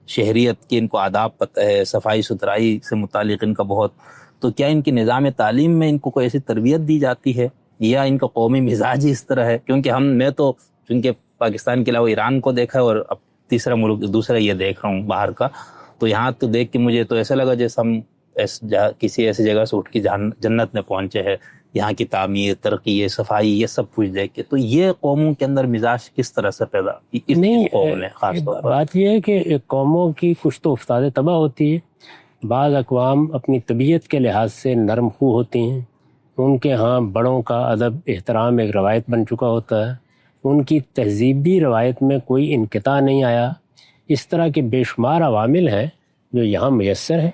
شہریت کی ان کو آداب پتہ ہے، صفائی ستھرائی سے متعلق ان کا بہت. تو کیا ان کی نظام تعلیم میں ان کو کوئی ایسی تربیت دی جاتی ہے یا ان کا قومی مزاج ہی اس طرح ہے؟ کیونکہ میں تو چونکہ پاکستان کے علاوہ ایران کو دیکھا ہے اور اب تیسرا ملک دوسرا یہ دیکھ رہا ہوں باہر کا، تو یہاں تو دیکھ کے مجھے تو ایسا لگا جیسے ہم کسی ایسی جگہ سے اٹھ کے جنت میں پہنچے ہیں. یہاں کی تعمیر، ترقی، صفائی، یہ سب کچھ دیکھ کے، تو یہ قوموں کے اندر مزاج کس طرح سے پیدا نہیں، قوم نے خاص طور پر؟ بات یہ ہے کہ قوموں کی کچھ تو افتادیں تباہ ہوتی ہے، بعض اقوام اپنی طبیعت کے لحاظ سے نرم خو ہوتی ہیں، ان کے ہاں بڑوں کا ادب احترام ایک روایت بن چکا ہوتا ہے، ان کی تہذیبی روایت میں کوئی انقطاع نہیں آیا۔ اس طرح کے بے شمار عوامل ہیں جو یہاں میسر ہیں،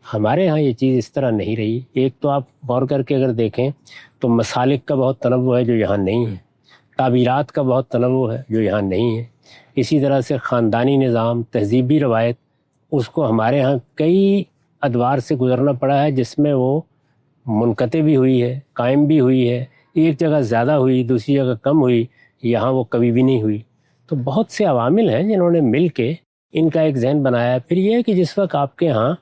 ہمارے ہاں یہ چیز اس طرح نہیں رہی۔ ایک تو آپ غور کر کے اگر دیکھیں تو مسالک کا بہت تنوع ہے جو یہاں نہیں ہے، تعبیرات کا بہت تنوع ہے جو یہاں نہیں ہے، اسی طرح سے خاندانی نظام، تہذیبی روایت، اس کو ہمارے ہاں کئی ادوار سے گزرنا پڑا ہے، جس میں وہ منقطع بھی ہوئی ہے، قائم بھی ہوئی ہے، ایک جگہ زیادہ ہوئی، دوسری جگہ کم ہوئی، یہاں وہ کبھی بھی نہیں ہوئی۔ تو بہت سے عوامل ہیں جنہوں نے مل کے ان کا ایک ذہن بنایا۔ پھر یہ ہے کہ جس وقت آپ کے ہاں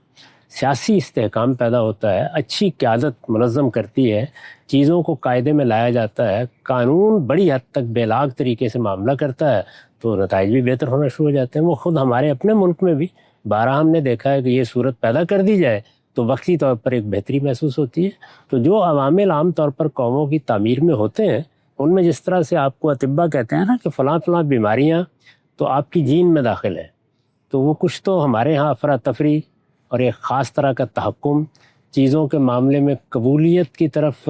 سیاسی استحکام پیدا ہوتا ہے، اچھی قیادت منظم کرتی ہے، چیزوں کو قاعدے میں لایا جاتا ہے، قانون بڑی حد تک بے لاگ طریقے سے معاملہ کرتا ہے، تو نتائج بھی بہتر ہونا شروع ہو جاتے ہیں۔ وہ خود ہمارے اپنے ملک میں بھی بارہا ہم نے دیکھا ہے کہ یہ صورت پیدا کر دی جائے تو وقتی طور پر ایک بہتری محسوس ہوتی ہے۔ تو جو عوامل عام طور پر قوموں کی تعمیر میں ہوتے ہیں، ان میں جس طرح سے آپ کو اطباء کہتے ہیں نا کہ فلاں فلاں بیماریاں تو آپ کی جین میں داخل ہیں، تو وہ کچھ تو ہمارے ہاں افراتفری اور ایک خاص طرح کا تحکم، چیزوں کے معاملے میں قبولیت کی طرف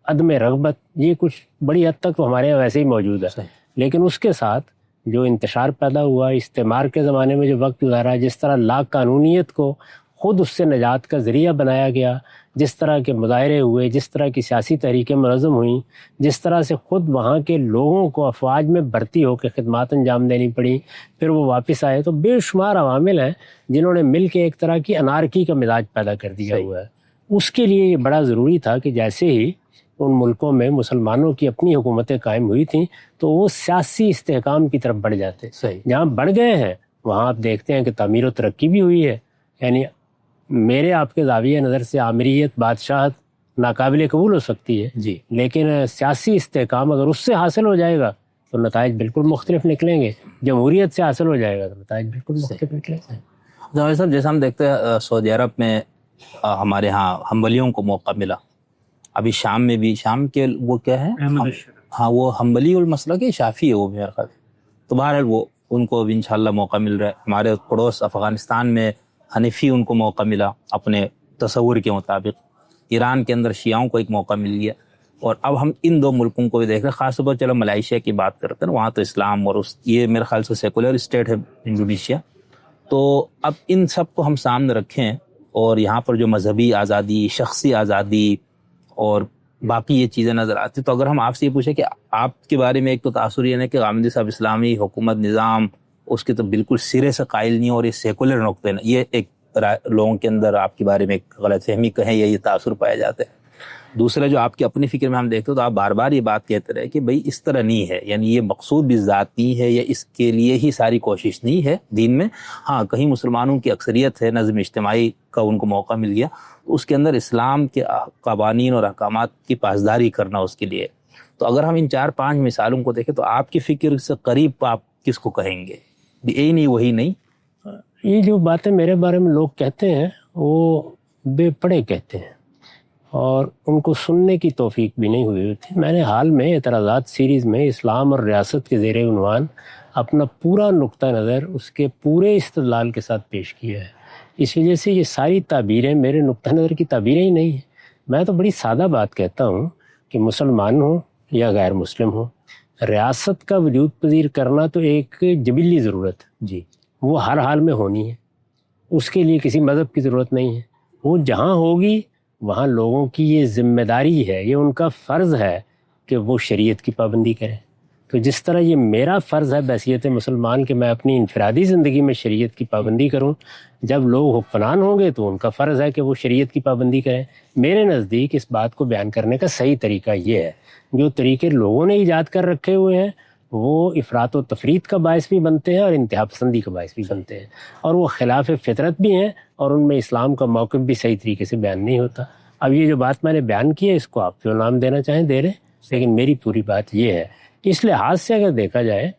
عدم رغبت، یہ کچھ بڑی حد تک تو ہمارے یہاں ویسے ہی موجود ہے۔ لیکن اس کے ساتھ جو انتشار پیدا ہوا استعمار کے زمانے میں، جو وقت گزارا، جس طرح لا قانونیت کو خود اس سے نجات کا ذریعہ بنایا گیا، جس طرح کے مظاہرے ہوئے، جس طرح کی سیاسی تحریکیں منظم ہوئیں، جس طرح سے خود وہاں کے لوگوں کو افواج میں بھرتی ہو کے خدمات انجام دینی پڑی، پھر وہ واپس آئے، تو بے شمار عوامل ہیں جنہوں نے مل کے ایک طرح کی انارکی کا مزاج پیدا کر دیا ہوا ہے۔ اس کے لیے یہ بڑا ضروری تھا کہ جیسے ہی ان ملکوں میں مسلمانوں کی اپنی حکومتیں قائم ہوئی تھیں تو وہ سیاسی استحکام کی طرف بڑھ جاتے۔ جہاں بڑھ گئے ہیں وہاں آپ دیکھتے ہیں کہ تعمیر و ترقی بھی ہوئی ہے۔ یعنی میرے آپ کے زاویہ نظر سے آمریت، بادشاہت ناقابل قبول ہو سکتی ہے، جی، لیکن سیاسی استحکام اگر اس سے حاصل ہو جائے گا تو نتائج بالکل مختلف نکلیں گے، جمہوریت سے حاصل ہو جائے گا تو نتائج بالکل مختلف نکلیں گے۔ جاوید صاحب، جیسے ہم دیکھتے ہیں سعودی عرب میں ہمارے ہاں حنبلیوں کو موقع ملا، ابھی شام میں بھی، شام کے وہ کیا ہے، ہاں وہ حنبلی المسلک ہے، شافعی ہے وہ میرا خیال، تو بہرحال وہ ان کو انشاءاللہ موقع مل رہا ہے۔ ہمارے پڑوس افغانستان میں حنفی ان کو موقع ملا اپنے تصور کے مطابق، ایران کے اندر شیعوں کو ایک موقع مل گیا، اور اب ہم ان دو ملکوں کو بھی دیکھ رہے ہیں، خاص طور پر چلو ملائیشیا کی بات کرتے ہیں، وہاں تو اسلام اور یہ میرے خیال سے سیکولر اسٹیٹ ہے انڈونیشیا۔ تو اب ان سب کو ہم سامنے رکھیں اور یہاں پر جو مذہبی آزادی، شخصی آزادی اور باقی یہ چیزیں نظر آتی، تو اگر ہم آپ سے یہ پوچھیں کہ آپ کے بارے میں، ایک تو تاثر یہ ہے کہ غامدی صاحب اسلامی حکومت نظام اس کے تو بالکل سرے سے قائل نہیں، اور یہ سیکولر نقطے، یہ ایک لوگوں کے اندر آپ کے بارے میں ایک غلط فہمی کہیں یا یہ تاثر پائے جاتے ہیں۔ دوسرا جو آپ کی اپنی فکر میں ہم دیکھتے تو آپ بار بار یہ بات کہتے رہے کہ بھئی اس طرح نہیں ہے، یعنی یہ مقصود بھی ذات نہیں ہے، یا اس کے لیے ہی ساری کوشش نہیں ہے دین میں۔ ہاں کہیں مسلمانوں کی اکثریت ہے، نظم اجتماعی کا ان کو موقع مل گیا، اس کے اندر اسلام کے قوانین اور احکامات کی پاسداری کرنا اس کے لیے۔ تو اگر ہم ان 4-5 مثالوں کو دیکھیں تو آپ کی فکر سے قریب آپ کس کو کہیں گے؟ یہی نہیں وہی نہیں؟ یہ جو باتیں میرے بارے میں لوگ کہتے ہیں وہ بے پڑے کہتے ہیں، اور ان کو سننے کی توفیق بھی نہیں ہوئی ہوتی۔ میں نے حال میں اعتراضات سیریز میں اسلام اور ریاست کے زیر عنوان اپنا پورا نقطہ نظر اس کے پورے استدلال کے ساتھ پیش کیا ہے۔ اس وجہ سے یہ ساری تعبیریں میرے نقطہ نظر کی تعبیریں ہی نہیں ہیں۔ میں تو بڑی سادہ بات کہتا ہوں کہ مسلمان ہوں یا غیر مسلم ہوں، ریاست کا وجود پذیر کرنا تو ایک جبلی ضرورت ہے، جی، وہ ہر حال میں ہونی ہے، اس کے لیے کسی مذہب کی ضرورت نہیں ہے۔ وہ جہاں ہوگی وہاں لوگوں کی یہ ذمہ داری ہے، یہ ان کا فرض ہے کہ وہ شریعت کی پابندی کریں۔ تو جس طرح یہ میرا فرض ہے بحیثیت مسلمان کہ میں اپنی انفرادی زندگی میں شریعت کی پابندی کروں، جب لوگ حکمران ہوں گے تو ان کا فرض ہے کہ وہ شریعت کی پابندی کریں۔ میرے نزدیک اس بات کو بیان کرنے کا صحیح طریقہ یہ ہے، جو طریقے لوگوں نے ایجاد کر رکھے ہوئے ہیں وہ افراط و تفریط کا باعث بھی بنتے ہیں اور انتہا پسندی کا باعث بھی بنتے ہیں، اور وہ خلاف فطرت بھی ہیں، اور ان میں اسلام کا موقف بھی صحیح طریقے سے بیان نہیں ہوتا۔ اب یہ جو بات میں نے بیان کی ہے اس کو آپ جو نام دینا چاہیں دے رہے، لیکن میری پوری بات یہ ہے، اس لحاظ سے اگر دیکھا جائے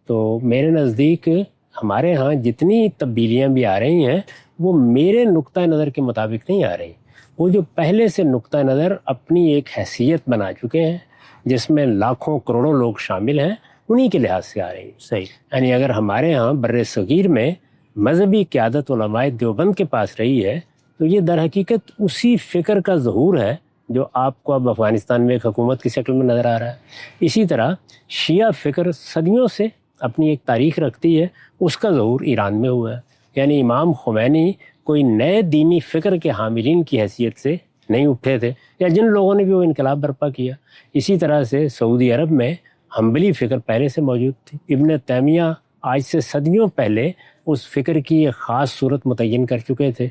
تو میرے نزدیک ہمارے ہاں جتنی تبدیلیاں بھی آ رہی ہیں وہ میرے نقطہ نظر کے مطابق نہیں آ رہی، وہ جو پہلے سے نقطہ نظر اپنی ایک حیثیت بنا چکے ہیں جس میں لاکھوں کروڑوں لوگ شامل ہیں، انہی کے لحاظ سے آ رہی ہیں. صحیح. یعنی اگر ہمارے ہاں بر صغیر میں مذہبی قیادت علماء دیوبند کے پاس رہی ہے تو یہ در حقیقت اسی فکر کا ظہور ہے جو آپ کو اب افغانستان میں ایک حکومت کی شکل میں نظر آ رہا ہے. اسی طرح شیعہ فکر صدیوں سے اپنی ایک تاریخ رکھتی ہے، اس کا ظہور ایران میں ہوا ہے. یعنی امام خمینی کوئی نئے دینی فکر کے حاملین کی حیثیت سے نہیں اٹھے تھے، یا جن لوگوں نے بھی وہ انقلاب برپا کیا. اسی طرح سے سعودی عرب میں حنبلی فکر پہلے سے موجود تھی. ابن تیمیہ آج سے صدیوں پہلے اس فکر کی ایک خاص صورت متعین کر چکے تھے.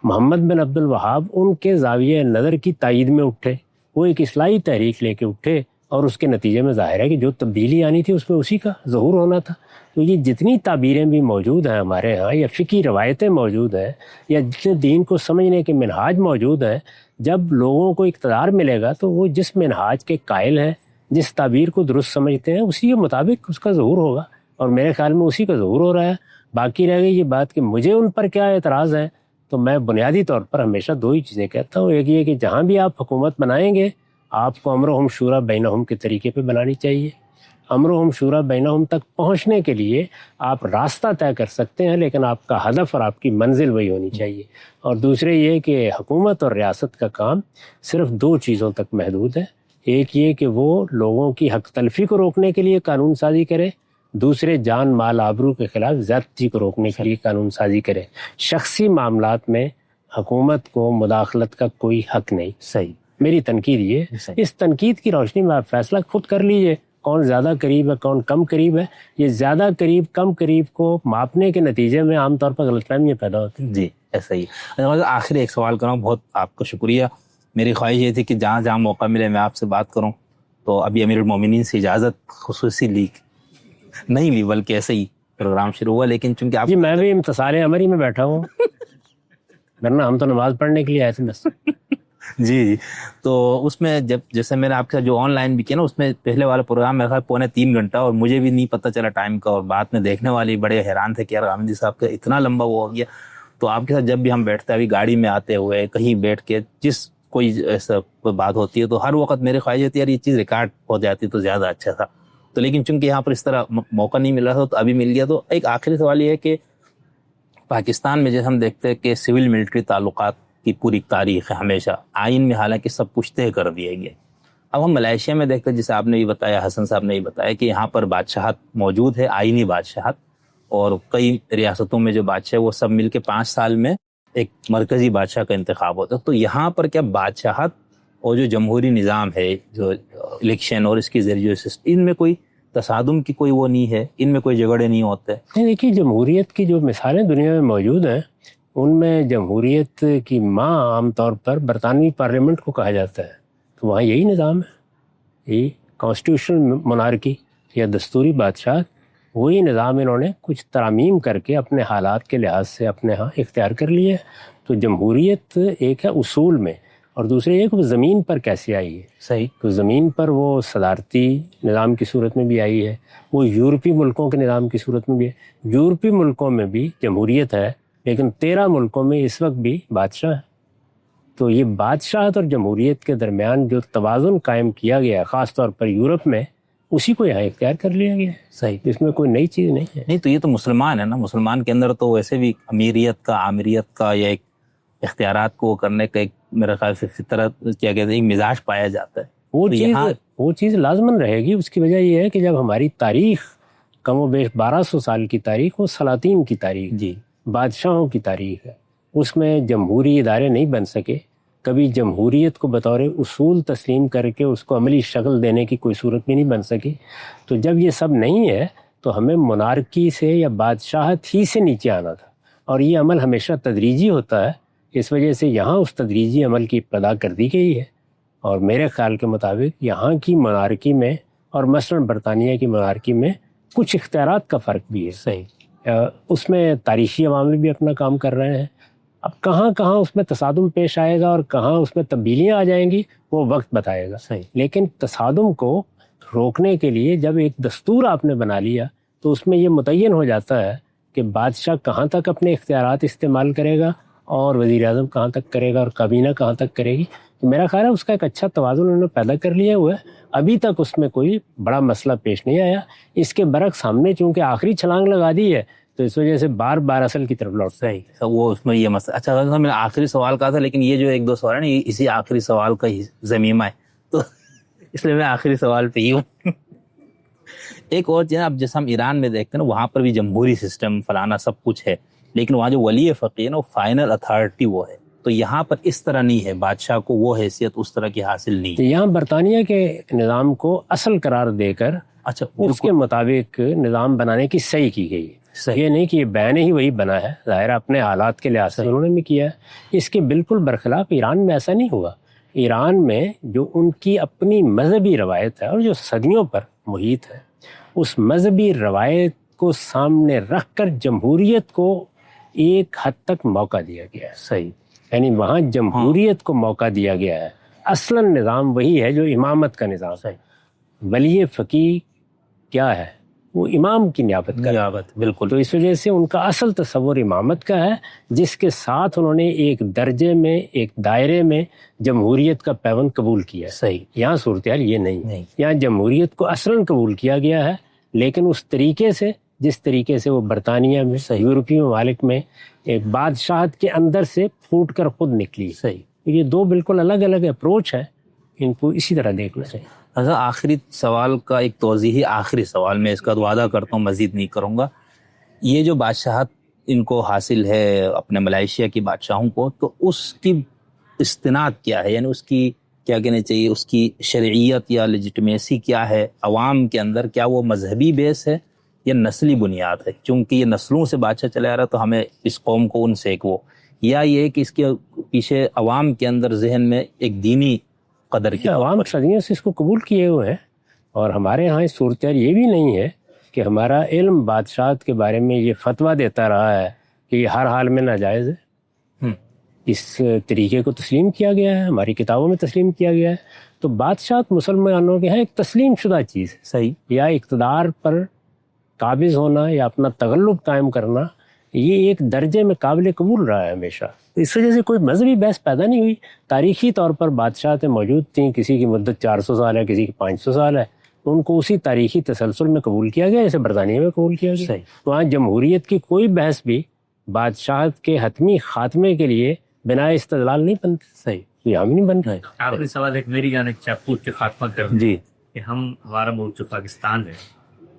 محمد بن عبد الوہاب ان کے زاویہ نظر کی تائید میں اٹھے، وہ ایک اصلاحی تحریک لے کے اٹھے، اور اس کے نتیجے میں ظاہر ہے کہ جو تبدیلی آنی تھی اس میں اسی کا ظہور ہونا تھا. تو یہ جتنی تعبیریں بھی موجود ہیں ہمارے ہاں، یا فقہی روایتیں موجود ہیں، یا جتنے دین کو سمجھنے کے منہاج موجود ہیں، جب لوگوں کو اقتدار ملے گا تو وہ جس منہاج کے قائل ہیں، جس تعبیر کو درست سمجھتے ہیں، اسی کے مطابق اس کا ظہور ہوگا، اور میرے خیال میں اسی کا ظہور ہو رہا ہے. باقی رہ گئی یہ بات کہ مجھے ان پر کیا اعتراض ہے، تو میں بنیادی طور پر ہمیشہ دو ہی چیزیں کہتا ہوں. ایک یہ کہ جہاں بھی آپ حکومت بنائیں گے آپ کو امرہم شورا بینہم کے طریقے پہ بنانی چاہیے. امرہم شورا بینہم تک پہنچنے کے لیے آپ راستہ طے کر سکتے ہیں، لیکن آپ کا ہدف اور آپ کی منزل وہی ہونی چاہیے. اور دوسرے یہ کہ حکومت اور ریاست کا کام صرف دو چیزوں تک محدود ہے. ایک یہ کہ وہ لوگوں کی حق تلفی کو روکنے کے لیے قانون سازی کرے، دوسرے جان مال آبرو کے خلاف زیادتی کو روکنے کے لیے قانون سازی کرے. شخصی معاملات میں حکومت کو مداخلت کا کوئی حق نہیں. صحیح. میری تنقید یہ، اس تنقید کی روشنی میں آپ فیصلہ خود کر لیجئے کون زیادہ قریب ہے کون کم قریب ہے. یہ زیادہ قریب کم قریب کو ماپنے کے نتیجے میں عام طور پر غلط فہمیاں پیدا ہوتی ہیں. جی ایسا ہی. آخری ایک سوال کروں، بہت آپ کا شکریہ. میری خواہش یہ تھی کہ جہاں جہاں موقع ملے میں آپ سے بات کروں، تو ابھی امیر المومنین سے اجازت خصوصی لی نہیں لی، بلکہ ایسے ہی پروگرام شروع ہوا. لیکن چونکہ آپ جی میں بھی امتصال امری میں بیٹھا ہوں، ورنہ ہم تو نماز پڑھنے کے لیے آئے تھے بس. جی تو اس میں جب جیسے میں نے آپ کے جو آن لائن بھی کیا نا، اس میں پہلے والا پروگرام میرا خیال 2.25 گھنٹہ، اور مجھے بھی نہیں پتہ چلا ٹائم کا، اور بعد میں دیکھنے والے بڑے حیران تھے کہ یار غامدی صاحب کا اتنا لمبا وہ ہو گیا. تو آپ کے ساتھ جب بھی ہم بیٹھتے ہیں، ابھی گاڑی میں آتے ہوئے کہیں بیٹھ کے جس کوئی ایسا بات ہوتی ہے، تو ہر وقت میری خواہش ہوتی ہے یار یہ چیز ریکارڈ ہو جاتی تو زیادہ اچھا تھا. تو لیکن چونکہ یہاں پر اس طرح موقع نہیں مل رہا تھا تو ابھی مل گیا. تو ایک آخری سوال یہ ہے کہ پاکستان میں جیسے ہم دیکھتے ہیں کہ سول ملٹری تعلقات کی پوری تاریخ ہے ہمیشہ، آئین میں حالانکہ سب کچھ طے کر دیے گئے. اب ہم ملائیشیا میں دیکھتے ہیں، جسے آپ نے بھی بتایا، حسن صاحب نے بھی بتایا کہ یہاں پر بادشاہت موجود ہے، آئینی بادشاہت، اور کئی ریاستوں میں جو بادشاہ وہ سب مل کے 5 سال میں ایک مرکزی بادشاہ کا انتخاب ہوتا ہے. تو یہاں پر کیا بادشاہت اور جو جمہوری نظام ہے، جو الیکشن اور اس کی ذریعے ان میں کوئی تصادم کی کوئی وہ نہیں ہے، ان میں کوئی جھگڑے نہیں ہوتے؟ دیکھیے جمہوریت کی جو مثالیں دنیا میں موجود ہیں ان میں جمہوریت کی ماں عام طور پر برطانوی پارلیمنٹ کو کہا جاتا ہے. تو وہاں یہی نظام ہے، یہ کانسٹیٹیوشنل مونارکی یا دستوری بادشاہ، وہی نظام انہوں نے کچھ ترامیم کر کے اپنے حالات کے لحاظ سے اپنے ہاں اختیار کر لیے. تو جمہوریت ایک ہے اصول میں، اور دوسرے ایک وہ زمین پر کیسے آئی ہے. صحیح. تو زمین پر وہ صدارتی نظام کی صورت میں بھی آئی ہے، وہ یورپی ملکوں کے نظام کی صورت میں بھی ہے. یورپی ملکوں میں بھی جمہوریت ہے، لیکن 13 ملکوں میں اس وقت بھی بادشاہ ہے. تو یہ بادشاہت اور جمہوریت کے درمیان جو توازن قائم کیا گیا ہے خاص طور پر یورپ میں، اسی کو یہاں اختیار کر لیا گیا ہے. صحیح. اس میں کوئی نئی چیز نہیں ہے. نہیں تو یہ تو مسلمان ہے نا، مسلمان کے اندر تو ویسے بھی امیریت کا، آمریت کا، یا ایک اختیارات کو کرنے کا ایک میرے خیال سے فطرت کیا کہتے ہیں ایک مزاج پایا جاتا ہے. وہ چیز لازماً رہے گی. اس کی وجہ یہ ہے کہ جب ہماری تاریخ کم و بیش 1200 سال کی تاریخ، وہ سلاطین کی تاریخ، جی بادشاہوں کی تاریخ ہے، اس میں جمہوری ادارے نہیں بن سکے. کبھی جمہوریت کو بطور اصول تسلیم کر کے اس کو عملی شکل دینے کی کوئی صورت بھی نہیں بن سکی. تو جب یہ سب نہیں ہے تو ہمیں monarchy سے یا بادشاہت ہی سے نیچے آنا تھا، اور یہ عمل ہمیشہ تدریجی ہوتا ہے. اس وجہ سے یہاں اس تدریجی عمل کی ابتدا کر دی گئی ہے، اور میرے خیال کے مطابق یہاں کی monarchy میں اور مثلاً برطانیہ کی monarchy میں کچھ اختیارات کا فرق بھی ہے. صحیح. اس میں تاریخی عوامل بھی اپنا کام کر رہے ہیں. اب کہاں کہاں اس میں تصادم پیش آئے گا اور کہاں اس میں تبدیلیاں آ جائیں گی وہ وقت بتائے گا. صحیح. لیکن تصادم کو روکنے کے لیے جب ایک دستور آپ نے بنا لیا تو اس میں یہ متعین ہو جاتا ہے کہ بادشاہ کہاں تک اپنے اختیارات استعمال کرے گا اور وزیر اعظم کہاں تک کرے گا اور کابینہ کہاں تک کرے گی. تو میرا خیال ہے اس کا ایک اچھا توازن انہوں نے پیدا کر لیا ہوا ہے. ابھی تک اس میں کوئی بڑا مسئلہ پیش نہیں آیا. اس کے برعکس ہم نے چونکہ آخری چھلانگ لگا دی ہے تو اس وجہ سے بار بار اصل کی طرف لوٹتا ہے. وہ اس میں یہ مسئلہ. اچھا میں نے آخری سوال کہا تھا لیکن یہ جو ایک دو سوال ہے نا یہ اسی آخری سوال کا ہی ضمیمہ ہے تو اس لیے میں آخری سوال پہ ہی ہوں. ایک اور چیز اب جیسے ہم ایران میں دیکھتے ہیں نا وہاں پر بھی جمہوری سسٹم فلانا سب کچھ ہے لیکن وہاں جو ولی فقیہ ہے نا وہ فائنل اتھارٹی وہ ہے. تو یہاں پر اس طرح نہیں ہے, بادشاہ کو وہ حیثیت اس طرح کی حاصل نہیں ہے. یہاں برطانیہ کے نظام کو اصل قرار دے کر اچھا اس کے مطابق نظام بنانے کی صحیح کی گئی ہے. یہ نہیں کہ یہ بین ہی وہی بنا ہے, ظاہر اپنے حالات کے لحاظ سے انہوں نے بھی کیا ہے. اس کے بالکل برخلاف ایران میں ایسا نہیں ہوا. ایران میں جو ان کی اپنی مذہبی روایت ہے اور جو صدیوں پر محیط ہے اس مذہبی روایت کو سامنے رکھ کر جمہوریت کو ایک حد تک موقع دیا گیا ہے. صحیح, یعنی وہاں جمہوریت کو موقع دیا گیا ہے. اصلاً نظام وہی ہے جو امامت کا نظام ہے. ولی فقیہ کیا ہے, وہ امام کی نیابت کا. بالکل. تو اس وجہ سے ان کا اصل تصور امامت کا ہے جس کے ساتھ انہوں نے ایک درجے میں ایک دائرے میں جمہوریت کا پیوند قبول کیا ہے. صحیح. یہاں صورتحال یہ نہیں. یہاں جمہوریت کو اصلاً قبول کیا گیا ہے لیکن اس طریقے سے جس طریقے سے وہ برطانیہ میں یورپی ممالک میں ایک بادشاہت کے اندر سے پھوٹ کر خود نکلی. صحیح. یہ دو بالکل الگ الگ اپروچ ہے, ان کو اسی طرح دیکھنا چاہیے. اچھا آخری سوال کا ایک توضیحی آخری سوال, میں اس کا وعدہ کرتا ہوں مزید نہیں کروں گا. یہ جو بادشاہت ان کو حاصل ہے اپنے ملائیشیا کی بادشاہوں کو, تو اس کی استناد کیا ہے, یعنی اس کی کیا کہنا چاہیے, اس کی شرعیت یا لیجٹمیسی کیا ہے عوام کے اندر؟ کیا وہ مذہبی بیس ہے یا نسلی بنیاد ہے؟ چونکہ یہ نسلوں سے بادشاہ چلے آ رہا تو ہمیں اس قوم کو ان سے ایک وہ, یا یہ کہ اس کے پیچھے عوام کے اندر ذہن میں ایک دینی قدر کی عوام صدیوں سے اس کو قبول کیے ہوئے ہیں. اور ہمارے ہاں اس صورتحال یہ بھی نہیں ہے کہ ہمارا علم بادشاہت کے بارے میں یہ فتویٰ دیتا رہا ہے کہ یہ ہر حال میں ناجائز ہے. اس طریقے کو تسلیم کیا گیا ہے, ہماری کتابوں میں تسلیم کیا گیا ہے. تو بادشاہت مسلمانوں کے ہاں ایک تسلیم شدہ چیز ہے. صحیح. یا اقتدار پر قابض ہونا یا اپنا تغلب قائم کرنا یہ ایک درجے میں قابل قبول رہا ہے ہمیشہ. اس وجہ سے کوئی مذہبی بحث پیدا نہیں ہوئی. تاریخی طور پر بادشاہتیں موجود تھیں, کسی کی مدت 400 سال ہے, کسی کی 500 سال ہے, ان کو اسی تاریخی تسلسل میں قبول کیا گیا جیسے برطانیہ میں قبول کیا گیا. تو وہاں جمہوریت کی کوئی بحث بھی بادشاہت کے حتمی خاتمے کے لیے بنا استدلال نہیں بنتی. صحیح. یہ ہم نہیں بن رہے. آخری سوال ایک میری جانب چاپوٹ کے خاتمہ کر جی کہ ہمارا ملک جو پاکستان ہے,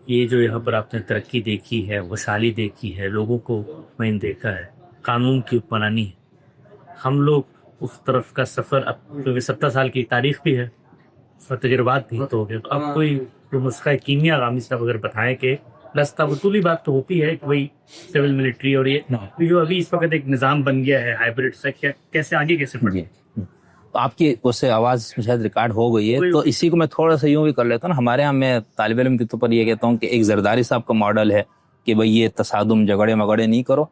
یہ جو یہاں پر آپ نے ترقی دیکھی ہے, وسعلی دیکھی ہے, لوگوں کو مطمئن دیکھا ہے, قانون کی حکمرانی ہے, ہم لوگ اس طرف کا سفر اب کیونکہ 70 سال کی تاریخ بھی ہے, اس میں تجربات بھی تو ہو گئے. اب کوئی جو نسخہ کیمیا غامی صاحب اگر بتائیں کہ لستا بطولی بات تو ہوتی ہے کہ وہی سول ملٹری اور یہ جو ابھی اس وقت ایک نظام بن گیا ہے ہائبرڈ سا, کیسے آگے کیسے بڑھے؟ آپ کی اس سے آواز شاید ریکارڈ ہو گئی ہے تو اسی کو میں تھوڑا سا یوں بھی کر لیتا ہوں. ہمارے یہاں میں طالب علم کے طور پر یہ کہتا ہوں کہ ایک زرداری صاحب کا ماڈل ہے کہ بھئی یہ تصادم جھگڑے مگڑے نہیں کرو,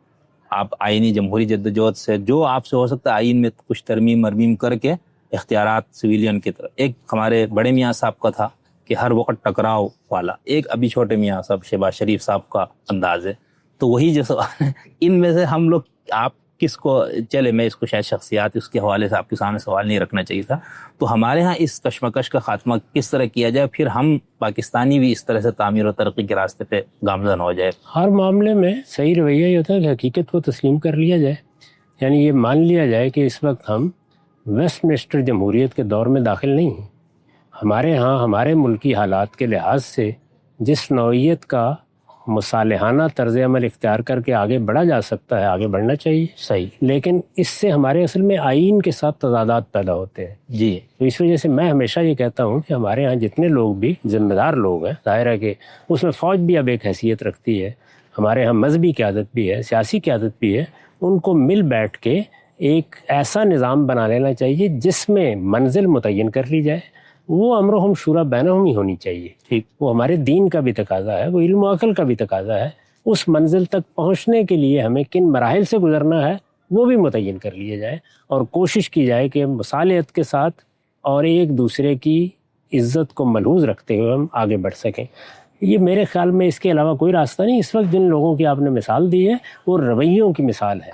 آپ آئینی جمہوری جدوجہد سے جو آپ سے ہو سکتا ہے آئین میں کچھ ترمیم مرمیم کر کے اختیارات سویلین کی طرف. ایک ہمارے بڑے میاں صاحب کا تھا کہ ہر وقت ٹکراؤ والا, ایک ابھی چھوٹے میاں صاحب شہباز شریف صاحب کا انداز ہے. تو وہی جو سوال ہے ان میں سے ہم لوگ آپ کس کو, چلے میں اس کو شاید شخصیات اس کے حوالے سے آپ کے سامنے سوال نہیں رکھنا چاہیے تھا. تو ہمارے ہاں اس کشمکش کا خاتمہ کس طرح کیا جائے, پھر ہم پاکستانی بھی اس طرح سے تعمیر و ترقی کے راستے پہ گامزن ہو جائے. ہر معاملے میں صحیح رویہ یہ ہوتا ہے کہ حقیقت کو تسلیم کر لیا جائے. یعنی یہ مان لیا جائے کہ اس وقت ہم ویسٹ منسٹر جمہوریت کے دور میں داخل نہیں ہیں. ہمارے ہاں ہمارے ملکی حالات کے لحاظ سے جس نوعیت کا مصالحانہ طرز عمل اختیار کر کے آگے بڑھا جا سکتا ہے آگے بڑھنا چاہیے. صحیح. لیکن اس سے ہمارے اصل میں آئین کے ساتھ تضادات پیدا ہوتے ہیں. جی. تو اس وجہ سے میں ہمیشہ یہ کہتا ہوں کہ ہمارے ہاں جتنے لوگ بھی ذمہ دار لوگ ہیں, ظاہر ہے کہ اس میں فوج بھی اب ایک حیثیت رکھتی ہے, ہمارے ہاں مذہبی قیادت بھی ہے, سیاسی قیادت بھی ہے, ان کو مل بیٹھ کے ایک ایسا نظام بنا لینا چاہیے جس میں منزل متعین کر لی جائے. وہ امر ہم شورا بینہم ہی ہونی چاہیے. ٹھیک. وہ ہمارے دین کا بھی تقاضا ہے, وہ علم و عقل کا بھی تقاضا ہے. اس منزل تک پہنچنے کے لیے ہمیں کن مراحل سے گزرنا ہے وہ بھی متعین کر لیا جائے اور کوشش کی جائے کہ مصالحت کے ساتھ اور ایک دوسرے کی عزت کو ملحوظ رکھتے ہوئے ہم آگے بڑھ سکیں. یہ میرے خیال میں اس کے علاوہ کوئی راستہ نہیں. اس وقت جن لوگوں کی آپ نے مثال دی ہے وہ رویوں کی مثال ہے.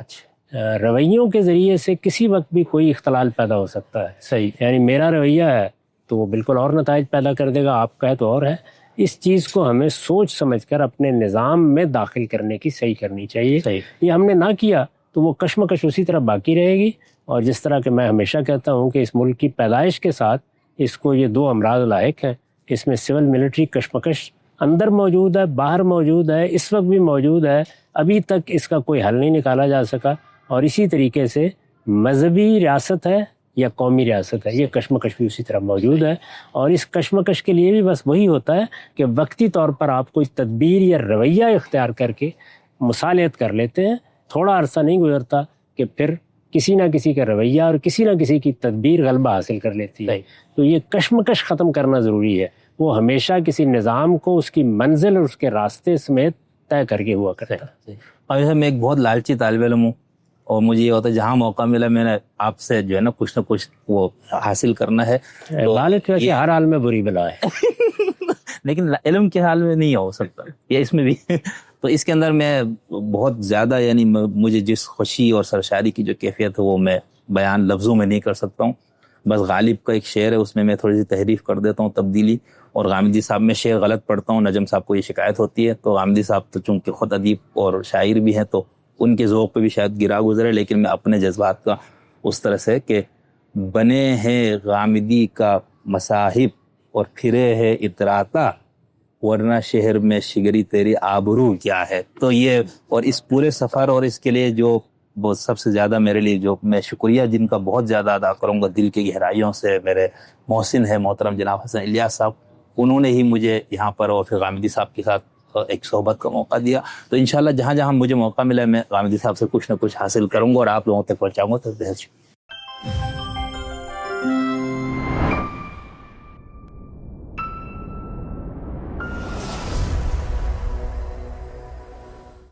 رویوں کے ذریعے سے کسی وقت بھی کوئی اختلال پیدا ہو سکتا ہے. صحیح. یعنی میرا رویہ ہے تو وہ بالکل اور نتائج پیدا کر دے گا، آپ کا ہے تو اور ہے. اس چیز کو ہمیں سوچ سمجھ کر اپنے نظام میں داخل کرنے کی صحیح کرنی چاہیے. صحیح. یہ ہم نے نہ کیا تو وہ کشمکش اسی طرح باقی رہے گی. اور جس طرح کہ میں ہمیشہ کہتا ہوں کہ اس ملک کی پیدائش کے ساتھ اس کو یہ 2 امراض لاحق ہیں. اس میں سول ملٹری کشمکش اندر موجود ہے، باہر موجود ہے، اس وقت بھی موجود ہے. ابھی تک اس کا کوئی حل نہیں نکالا جا سکا. اور اسی طریقے سے مذہبی ریاست ہے یا قومی ریاست ہے، یہ کشمکش بھی اسی طرح موجود ہے. اور اس کشمکش کے لیے بھی بس وہی ہوتا ہے کہ وقتی طور پر آپ کوئی تدبیر یا رویہ اختیار کر کے مصالحت کر لیتے ہیں. تھوڑا عرصہ نہیں گزرتا کہ پھر کسی نہ کسی کا رویہ اور کسی نہ کسی کی تدبیر غلبہ حاصل کر لیتی ہے. تو یہ کشمکش ختم کرنا ضروری ہے. وہ ہمیشہ کسی نظام کو اس کی منزل اور اس کے راستے سمیت طے کر کے ہوا کرتا ہے. اور جیسے میں ایک بہت لالچی طالب علم ہوں، اور مجھے یہ ہوتا ہے جہاں موقع ملا میں نے آپ سے جو ہے نا کچھ نہ کچھ وہ حاصل کرنا ہے. لالچ ویسے ہر حال میں بری بلا ہے لیکن علم کے حال میں نہیں ہو سکتا یہ اس میں بھی. تو اس کے اندر میں بہت زیادہ یعنی مجھے جس خوشی اور سرشاری کی جو کیفیت ہے وہ میں بیان لفظوں میں نہیں کر سکتا ہوں. بس غالب کا ایک شعر ہے، اس میں ثوڑی سی تحریف کر دیتا ہوں، تبدیلی. اور غامدی صاحب میں شعر غلط پڑھتا ہوں، نجم صاحب کو یہ شکایت ہوتی ہے. تو غامدی صاحب تو چونکہ خود ادیب اور شاعر بھی ہیں تو ان کے ذوق پہ بھی شاید گرا گزرے، لیکن میں اپنے جذبات کا اس طرح سے کہ بنے ہیں غامدی کا مصاحب اور پھرے ہے اتراتا، ورنہ شہر میں شگری تیری آبرو کیا ہے. تو یہ اور اس پورے سفر اور اس کے لیے جو وہ سب سے زیادہ میرے لیے جو میں شکریہ جن کا بہت زیادہ ادا کروں گا دل کی گہرائیوں سے، میرے محسن ہے محترم جناب حسن الیاس صاحب. انہوں نے ہی مجھے یہاں پر اور پھر غامدی صاحب کے ساتھ ایک صحبت کا موقع دیا. تو انشاءاللہ جہاں جہاں مجھے موقع ملا میں غامدی صاحب سے کچھ نہ کچھ حاصل کروں گا اور آپ لوگوں تک پہنچاؤں گا. تو بہت شکریہ.